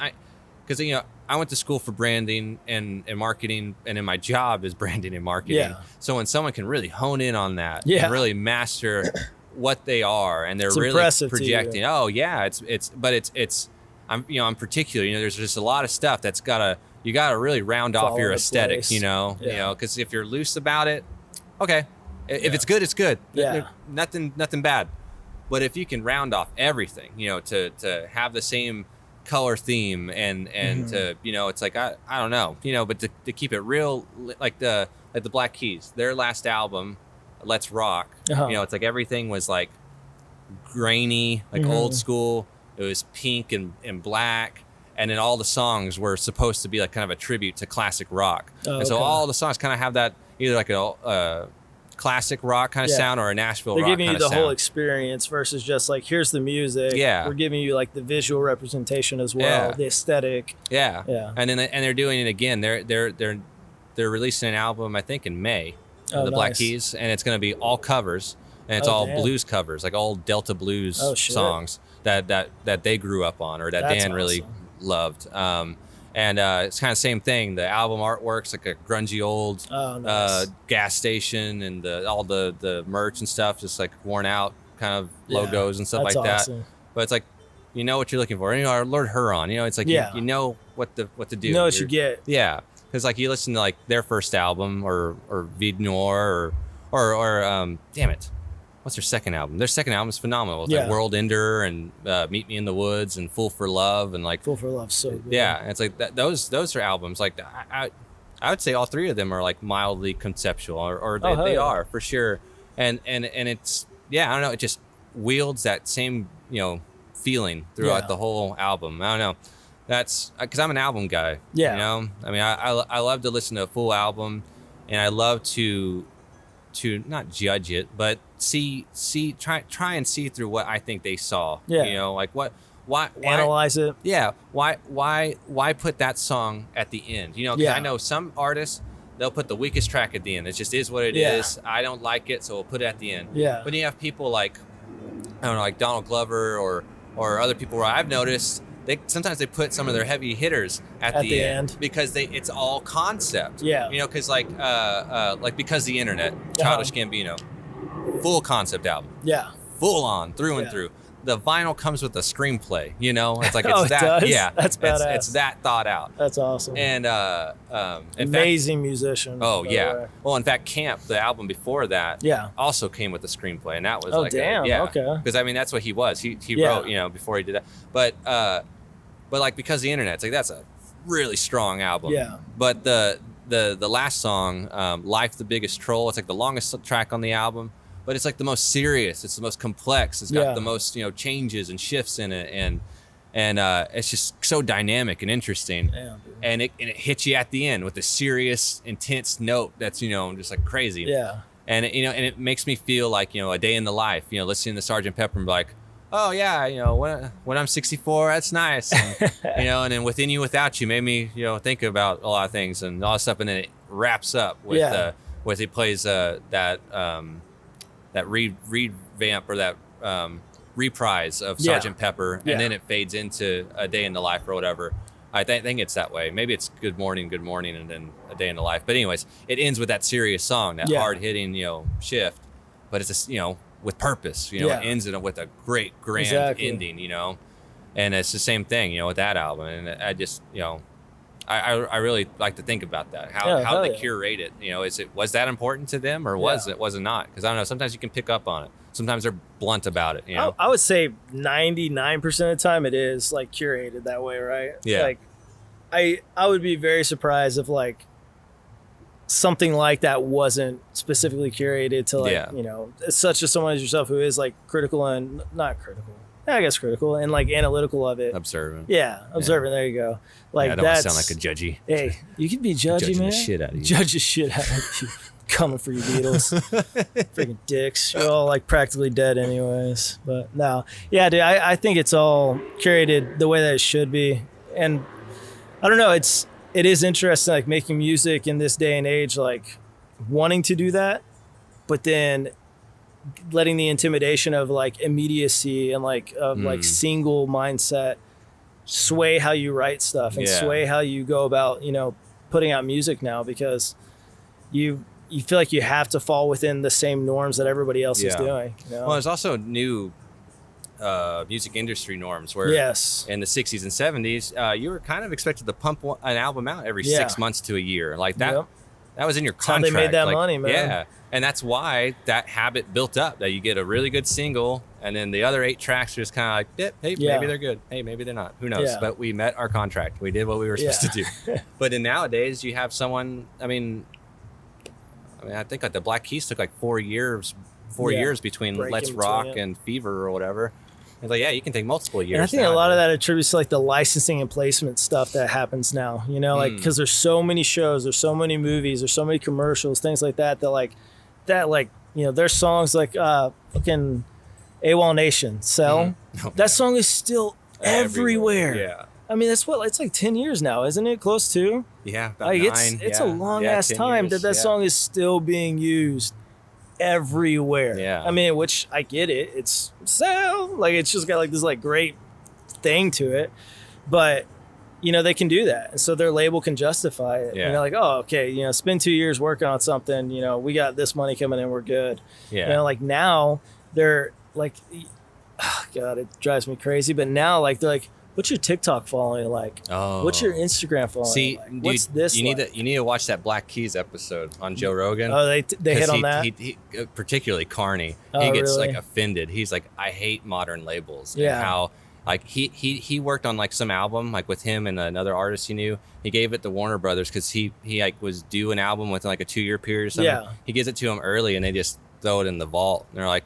you know, I went to school for branding and marketing, and in my job is branding and marketing. Yeah. So when someone can really hone in on that and really master what they are, and they're really projecting, I'm particular, you know, there's just a lot of stuff that's you gotta really round off your aesthetic, you know, because if you're loose about it, okay, if it's good, it's good. Nothing bad. But if you can round off everything, you know, to have the same color theme and to, you know, it's like, I don't know, you know, but to keep it real, like the Black Keys, their last album, Let's Rock, you know, it's like everything was like grainy, like old school. It was pink and black. And then all the songs were supposed to be like kind of a tribute to classic rock. And so all the songs kind of have that, either like a classic rock kind of sound or a Nashville rock kind of sound. They're giving you the whole experience versus just like, here's the music. Yeah. We're giving you like the visual representation as well, the aesthetic. Yeah. And then they're doing it again. They're releasing an album, I think, in May, the Black Keys, and it's going to be all covers, and it's all blues covers, like all Delta blues songs that they grew up on, or that Dan really loved. And it's kind of same thing. The album artwork's like a grungy old gas station, and all the merch and stuff just like worn out kind of logos and stuff like that. But it's like you know what you're looking for. You know, our Lord Huron, you know, it's like you know what to do. You know what you get. Yeah, because like you listen to like their first album or Vide Noir or damn it, what's their second album? Their second album is phenomenal. It's like World Ender and Meet Me in the Woods and Fool for Love and like Fool for Love, so good. Yeah, it's like those are albums like I would say all three of them are like mildly conceptual or they are for sure. And it's I don't know, it just wields that same, you know, feeling throughout the whole album. I don't know. That's because I'm an album guy. Yeah. You know, I mean, I love to listen to a full album, and I love to not judge it, but try and see through what I think they saw. Yeah. You know, like why analyze it. Yeah. Why put that song at the end? You know, because I know some artists, they'll put the weakest track at the end. It just is what it is. I don't like it, so we'll put it at the end. Yeah. But you have people like, I don't know, like Donald Glover or other people where I've noticed sometimes they put some of their heavy hitters at the end because it's all concept. Yeah. You know, because like Because the Internet, Childish Gambino, full concept album. Yeah. Full on through and through. The vinyl comes with a screenplay, you know? It's like it's that. Does? Yeah. That's badass. It's that thought out. That's awesome. And amazing musician. Oh yeah. Well, in fact, Camp, the album before that, also came with a screenplay, and that was okay. Because I mean, that's what he was. He wrote, you know, before he did that. But like Because the Internet, it's like that's a really strong album. Yeah. But the last song, Life the Biggest Troll, it's like the longest track on the album. But it's like the most serious. It's the most complex. It's got the most, you know, changes and shifts in it, and it's just so dynamic and interesting. Yeah, and it hits you at the end with a serious, intense note that's, you know, just like crazy. Yeah. And it makes me feel like, you know, a day in the life. You know, listening to Sgt. Pepper and be like, oh yeah, you know, when I'm 64, that's nice. And, you know, and then Within You Without You made me, you know, think about a lot of things and all that stuff. And then it wraps up with he plays that revamp or that reprise of Sgt. Pepper, and then it fades into A Day in the Life or whatever. I think it's that way. Maybe it's Good Morning, and then A Day in the Life. But anyways, it ends with that serious song, that hard-hitting, you know, shift. But it's just, you know, with purpose. You know, it ends with a great, grand ending, you know. And it's the same thing, you know, with that album. And I just, you know, I really like to think about that. How did they curate it? You know, was that important to them or was it not? Because I don't know. Sometimes you can pick up on it. Sometimes they're blunt about it. You know, I would say 99% of the time it is like curated that way, right? Yeah. Like, I would be very surprised if like something like that wasn't specifically curated to like you know, such as someone as yourself who is like critical and not critical. I guess critical and like analytical of it. Observant. Yeah, observant. There you go. Like I don't sound like a judgy. Hey, you can be judgy, man. The shit out of you. Judge the shit out of you. Coming for you, Beatles. Freaking dicks. You're all like practically dead, anyways. But no, yeah, dude. I think it's all curated the way that it should be, and I don't know. It is interesting, like making music in this day and age, like wanting to do that, but then letting the intimidation of like immediacy and like like single mindset sway how you write stuff and sway how you go about, you know, putting out music now, because you feel like you have to fall within the same norms that everybody else is doing. You know? Well, there's also new music industry norms where in the 60s and 70s, you were kind of expected to pump an album out every 6 months to a year. Like that, that was in your contract. That's how they made that money, man. Yeah. And that's why that habit built up, that you get a really good single and then the other 8 tracks are just kind of like, hey, maybe they're good. Hey, maybe they're not. Who knows? But we met our contract. We did what we were supposed to do. But then nowadays you have someone, I mean, I think like the Black Keys took like 4 years between Let's Rock and Fever or whatever. It's like, you can take multiple years. And I think a lot of that attributes to like the licensing and placement stuff that happens now, you know, like, because there's so many shows, there's so many movies, there's so many commercials, things like that, you know, there's songs like fucking AWOL Nation, Cell. That song is still everywhere. Yeah. I mean, it's like 10 years now, isn't it? Close to? Yeah, about like 9. It's a long ass time years, that song is still being used everywhere. Yeah. I mean, which I get it. It's Cell. Like, it's just got like this like great thing to it. But, you know, they can do that. And so their label can justify it. Yeah. You know, like, oh, okay, you know, spend 2 years working on something, you know, we got this money coming in, we're good. Yeah. You know, like now they're like, God, it drives me crazy. But now, like, they're like, what's your TikTok following like? Oh. What's your Instagram following like? What's this you like? need to watch that Black Keys episode on Joe Rogan. Oh, they hit on that? He particularly Carney. Oh, he gets really? like offended. He's like, I hate modern labels. Yeah. And how like he worked on like some album like with him and another artist he knew. He gave it to Warner Brothers because he like was due an album within like a 2-year period or something. Yeah. He gives it to him early and they just throw it in the vault. And they're like,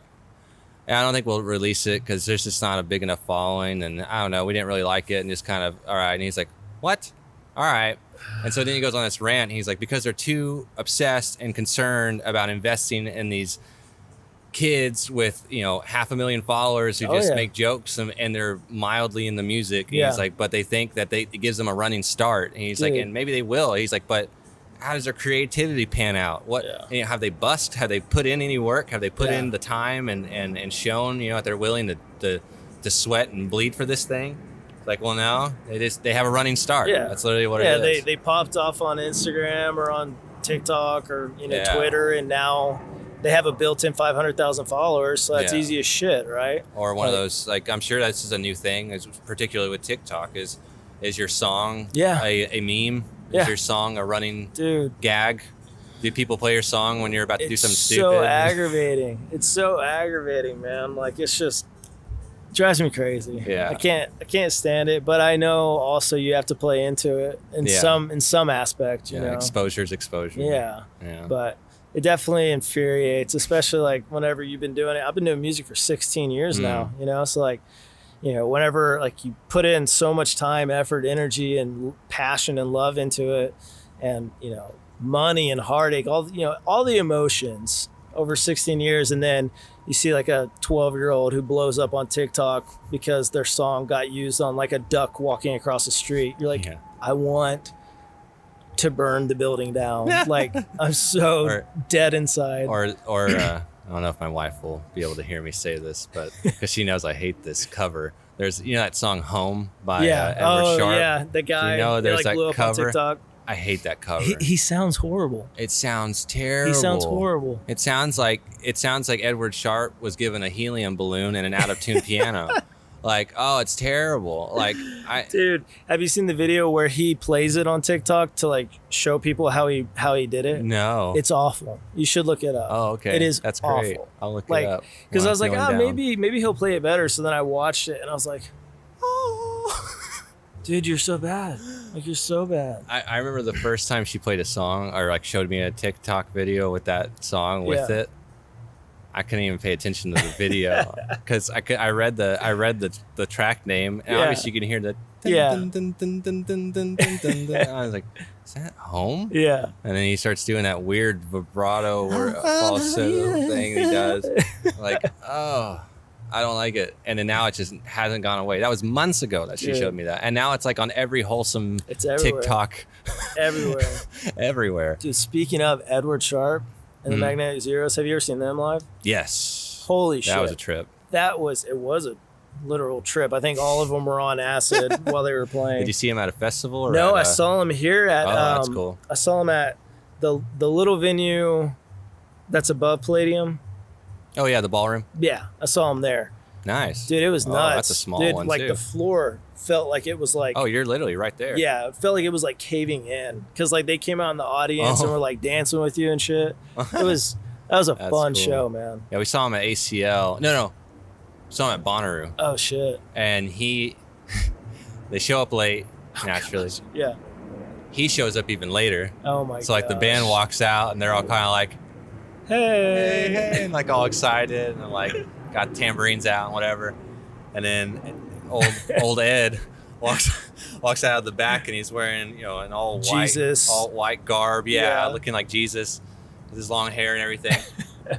I don't think we'll release it because there's just not a big enough following, and I don't know, we didn't really like it, and just kind of, all right. And he's like, what? All right. And so then he goes on this rant. And he's like, because they're too obsessed and concerned about investing in these kids with 500,000 followers who just make jokes and they're mildly in the music. And he's like, but they think that it gives them a running start. And he's like, and maybe they will. He's like, but how does their creativity pan out? What have they bust? Have they put in any work? Have they put in the time and shown that they're willing to sweat and bleed for this thing? It's like, well, no, they have a running start. Yeah, that's literally what it is. Yeah, they popped off on Instagram or on TikTok or Twitter, and now they have a built-in 500,000 followers, so that's easy as shit, right? Or one of those, like, I'm sure this is a new thing, particularly with TikTok, is your song a meme? Is your song a running gag? Do people play your song when you're about to do something stupid? It's so aggravating. It's so aggravating, man. Like, it's just drives me crazy. Yeah. I can't stand it, but I know also you have to play into it in some aspect, you know. Exposure's exposure. Yeah. But it definitely infuriates, especially like whenever you've been doing it. I've been doing music for 16 years now, so like, whenever like you put in so much time, effort, energy, and passion and love into it, and money and heartache, all the emotions over 16 years, and then you see like a 12-year-old who blows up on TikTok because their song got used on like a duck walking across the street. You're like, I want to burn the building down. Like, I'm so dead inside. Or I don't know if my wife will be able to hear me say this, but because she knows I hate this cover. There's that song "Home" by Edward Sharpe. Yeah, the guy. There's like, that cover. On TikTok. I hate that cover. He sounds horrible. It sounds terrible. He sounds horrible. It sounds like Edward Sharpe was given a helium balloon and an out of tune piano. Like, oh, it's terrible. Like, dude, have you seen the video where he plays it on TikTok to like show people how he did it? No, it's awful. You should look it up. Oh, okay, it is. That's awful. Great. I'll look it up. Because I was like, maybe he'll play it better. So then I watched it and I was like, oh, dude, you're so bad. Like, you're so bad. I remember the first time she played a song or like showed me a TikTok video with that song with it. I couldn't even pay attention to the video because I read the track name and obviously you can hear the dun, dun, dun, dun, dun, dun, dun, dun, dun. I was like, is that Home? Yeah. And then he starts doing that weird vibrato or falsetto thing he does. Like, oh, I don't like it. And then now it just hasn't gone away. That was months ago that she showed me that. And now it's like on every wholesome TikTok. Everywhere. Dude, speaking of Edward Sharpe and the Magnetic Zeros, have you ever seen them live? Yes. Holy shit. That was a trip. It was a literal trip. I think all of them were on acid while they were playing. Did you see them at a festival? Or no, I saw them here at that's cool. I saw them at the little venue that's above Palladium. Oh yeah, the ballroom. Yeah, I saw them there. Nice. Dude, it was nuts. That's a small one like too. The floor felt like it was like, oh, you're literally right there. Yeah, it felt like it was like caving in because like they came out in the audience and were like dancing with you and shit. That was a fun show, man. Yeah, we saw him at ACL. No, saw him at Bonnaroo. Oh shit. And they show up late naturally. Gosh. Yeah. He shows up even later. Oh my god. So like the band walks out and they're all kind of like, hey, and like all excited and like got tambourines out and whatever. And then old Ed walks out of the back and he's wearing an all white garb, looking like Jesus with his long hair and everything.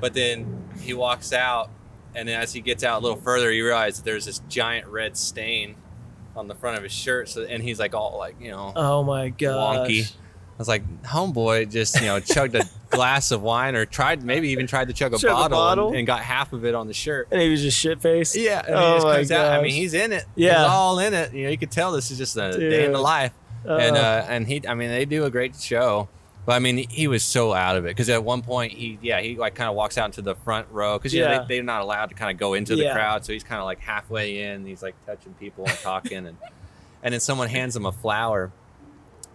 But then he walks out, and then as he gets out a little further, you realize that there's this giant red stain on the front of his shirt. So and he's like all like oh my god, wonky. I was like, homeboy just, chugged a glass of wine or maybe even tried to chug a bottle and got half of it on the shirt. And he was just shit-faced? Yeah. And he just comes out. I mean, he's in it. Yeah. He's all in it. You could tell this is just a day in the life. And they do a great show. But I mean, he was so out of it because at one point he like kind of walks out into the front row because they're not allowed to kind of go into the crowd, so he's kind of like halfway in. He's like touching people and talking, and then someone hands him a flower,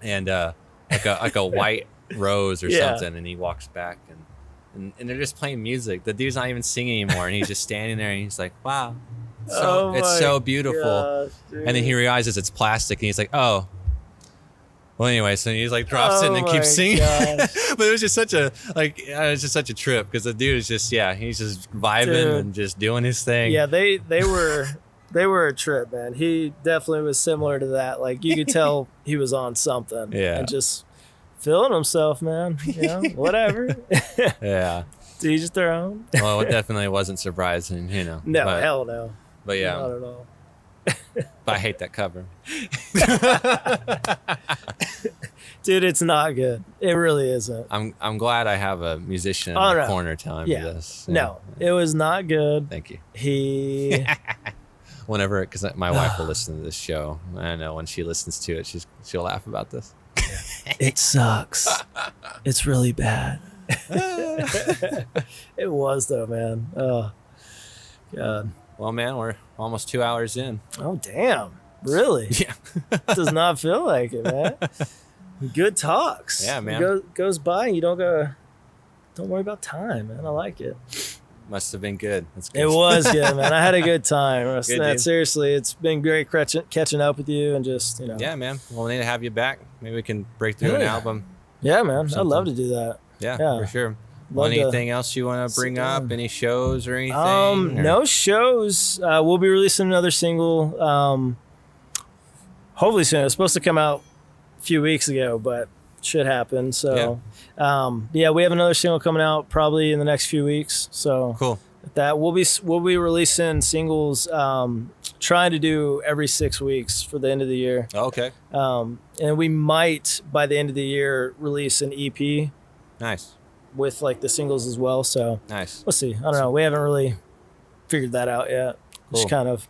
and like a white rose or something, and he walks back and they're just playing music. The dude's not even singing anymore, and he's just standing there, and he's like, wow. So it's so beautiful. Gosh, and then he realizes it's plastic, and he's like, oh. Well, anyway, so he like drops it and then keeps singing. But it was just such a trip because the dude is just he's just vibing and just doing his thing. Yeah, they were a trip, man. He definitely was similar to that. Like you could tell he was on something. Yeah, and just feeling himself, man. You know, whatever. Yeah. To each their own. Well, it definitely wasn't surprising, you know. No, hell no. But yeah. Not at all. But I hate that cover. Dude, it's not good. It really isn't. I'm glad I have a musician in the corner telling me this. No, it was not good. Thank you. He whenever, because my wife will listen to this show. I know when she listens to it, she'll laugh about this. It sucks. It's really bad. It was though, man. Oh God. Well, man, we're almost 2 hours in. Oh, damn. Really? Yeah. Does not feel like it, man. Good talks. Yeah, man. It goes by and you don't worry about time, man. I like it. Must have been good. That's good. It was good, man. I had a good time. Good, seriously, it's been great catching up with you and just, Yeah, man. Well, we need to have you back. Maybe we can break through an album. Yeah, man. I'd love to do that. Yeah, for sure. Well, anything else you want to bring up? Any shows or anything? No shows. We'll be releasing another single. Hopefully soon. It was supposed to come out a few weeks ago, but should happen. So, we have another single coming out probably in the next few weeks. So cool. That we'll be releasing singles. Trying to do every 6 weeks for the end of the year. Okay. And we might by the end of the year release an EP. Nice. With like the singles as well, so nice. We'll see. I don't know. We haven't really figured that out yet. Cool. Just kind of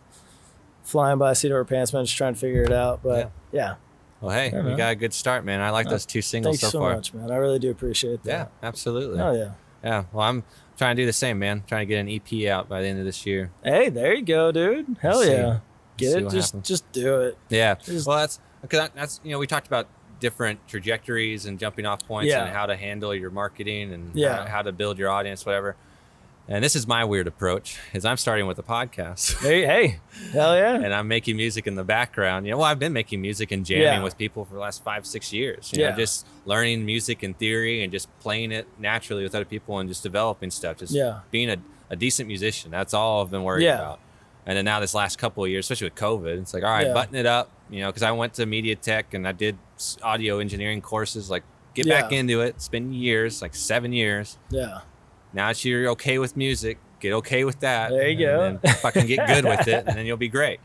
flying by seat of our pants, man. Just trying to figure it out. But yeah. Well, hey, you got a good start, man. I like those 2 singles so far. Thanks so much, man. I really do appreciate that. Yeah, absolutely. Oh yeah. Yeah. Well, I'm trying to do the same, man. Trying to get an EP out by the end of this year. Hey, there you go, dude. Hell yeah. Get it. Just do it. Yeah. Well, that's we talked about different trajectories and jumping off points and how to handle your marketing and how to build your audience, whatever. And this is my weird approach is I'm starting with a podcast. Hey, hell yeah. And I'm making music in the background. I've been making music and jamming with people for the last 5-6 years. You know, just learning music and theory and just playing it naturally with other people and just developing stuff. Just being a decent musician. That's all I've been worried about. And then now this last couple of years, especially with COVID, it's like, all right, button it up, because I went to media tech and I did audio engineering courses, like get back into it. It's been years, like 7 years. Yeah. Now that you're okay with music, get okay with that. There you go. And then fucking get good with it, and then you'll be great.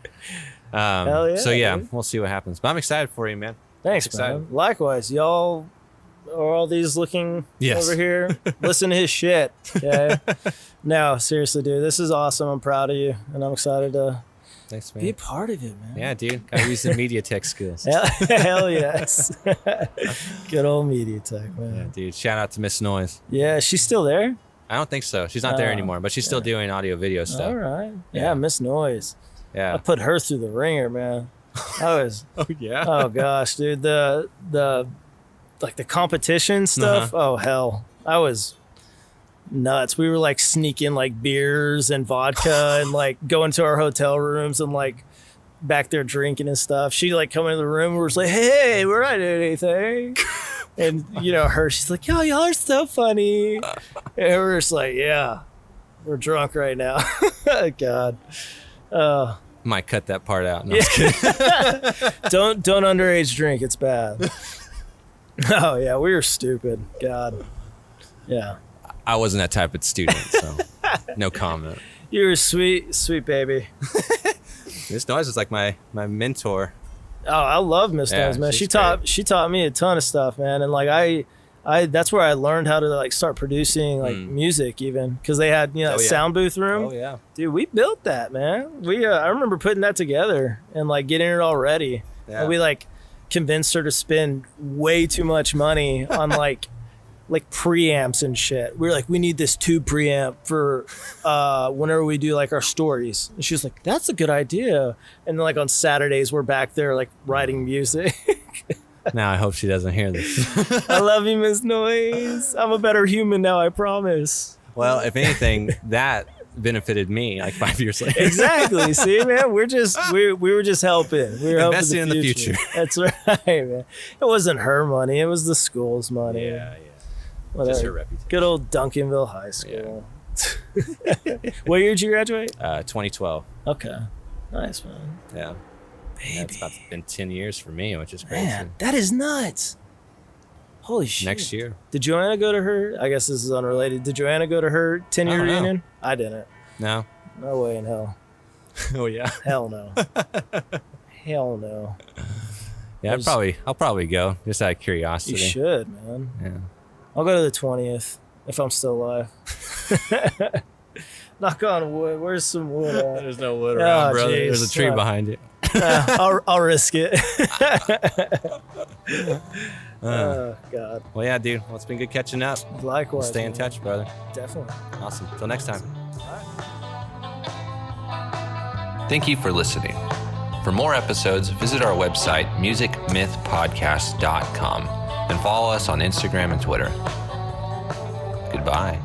Hell yeah. So we'll see what happens. But I'm excited for you, man. Thanks, man. Likewise, y'all are all these looking over here. Listen to his shit. Okay. No, seriously, dude, this is awesome. I'm proud of you, and I'm excited to be a part of it, man. Yeah, dude. Gotta use the media tech skills. Hell yes. Good old media tech, man. Yeah, dude. Shout out to Miss Noise. Yeah, she's still there? I don't think so. She's not there anymore, but she's still doing audio video stuff. All right. Yeah, Miss Noise. Yeah. I put her through the ringer, man. I was. Oh yeah. Oh gosh, dude. The like the competition stuff. Oh hell, I was nuts. We were like sneaking like beers and vodka and like going to our hotel rooms and like back there drinking and stuff. She like come into the room and was like, "Hey, we're not doing anything." And she's like, "Yo, y'all are so funny." And we're just like, "Yeah, we're drunk right now." God. Might cut that part out. No, I'm just kidding. Don't underage drink. It's bad. Oh yeah, we were stupid. God. Yeah. I wasn't that type of student, so no comment. You were sweet baby. Miss Noise was like my mentor. Oh, I love Miss Noise, man. She taught me a ton of stuff, man. And like I that's where I learned how to like start producing like music even, because they had that sound booth room. Oh yeah, dude, we built that, man. We I remember putting that together and like getting it all ready. Yeah. And we like convinced her to spend way too much money on like preamps and shit. We were like, we need this tube preamp for whenever we do like our stories. And she was like, that's a good idea. And then like on Saturdays, we're back there like writing music. Now I hope she doesn't hear this. I love you, Miss Noise. I'm a better human now, I promise. Well, if anything, that benefited me like 5 years later. Exactly. See, man, we were just helping. We were investing in the future. That's right, man. It wasn't her money. It was the school's money. Yeah. Whatever. Just her reputation. Good old Duncanville High School. Yeah. What year did you graduate? 2012. Okay. Nice, man. Yeah. Baby. It's about been 10 years for me, which is crazy. Man, that is nuts. Holy shit. Next year. Did Joanna go to her? I guess this is unrelated. Did Joanna go to her 10-year reunion? I didn't. No. No way in hell. Oh, yeah. Hell no. Hell no. Yeah, I'll probably go, just out of curiosity. You should, man. Yeah. I'll go to the 20th if I'm still alive. Knock on wood. Where's some wood at? There's no wood around, brother. Geez. There's a tree behind you. I'll risk it. Oh, God. Well, yeah, dude. Well, it's been good catching up. Likewise. Stay in touch, brother. Definitely. Awesome. Till next time. Thank you for listening. For more episodes, visit our website, musicmythpodcast.com, and follow us on Instagram and Twitter. Goodbye.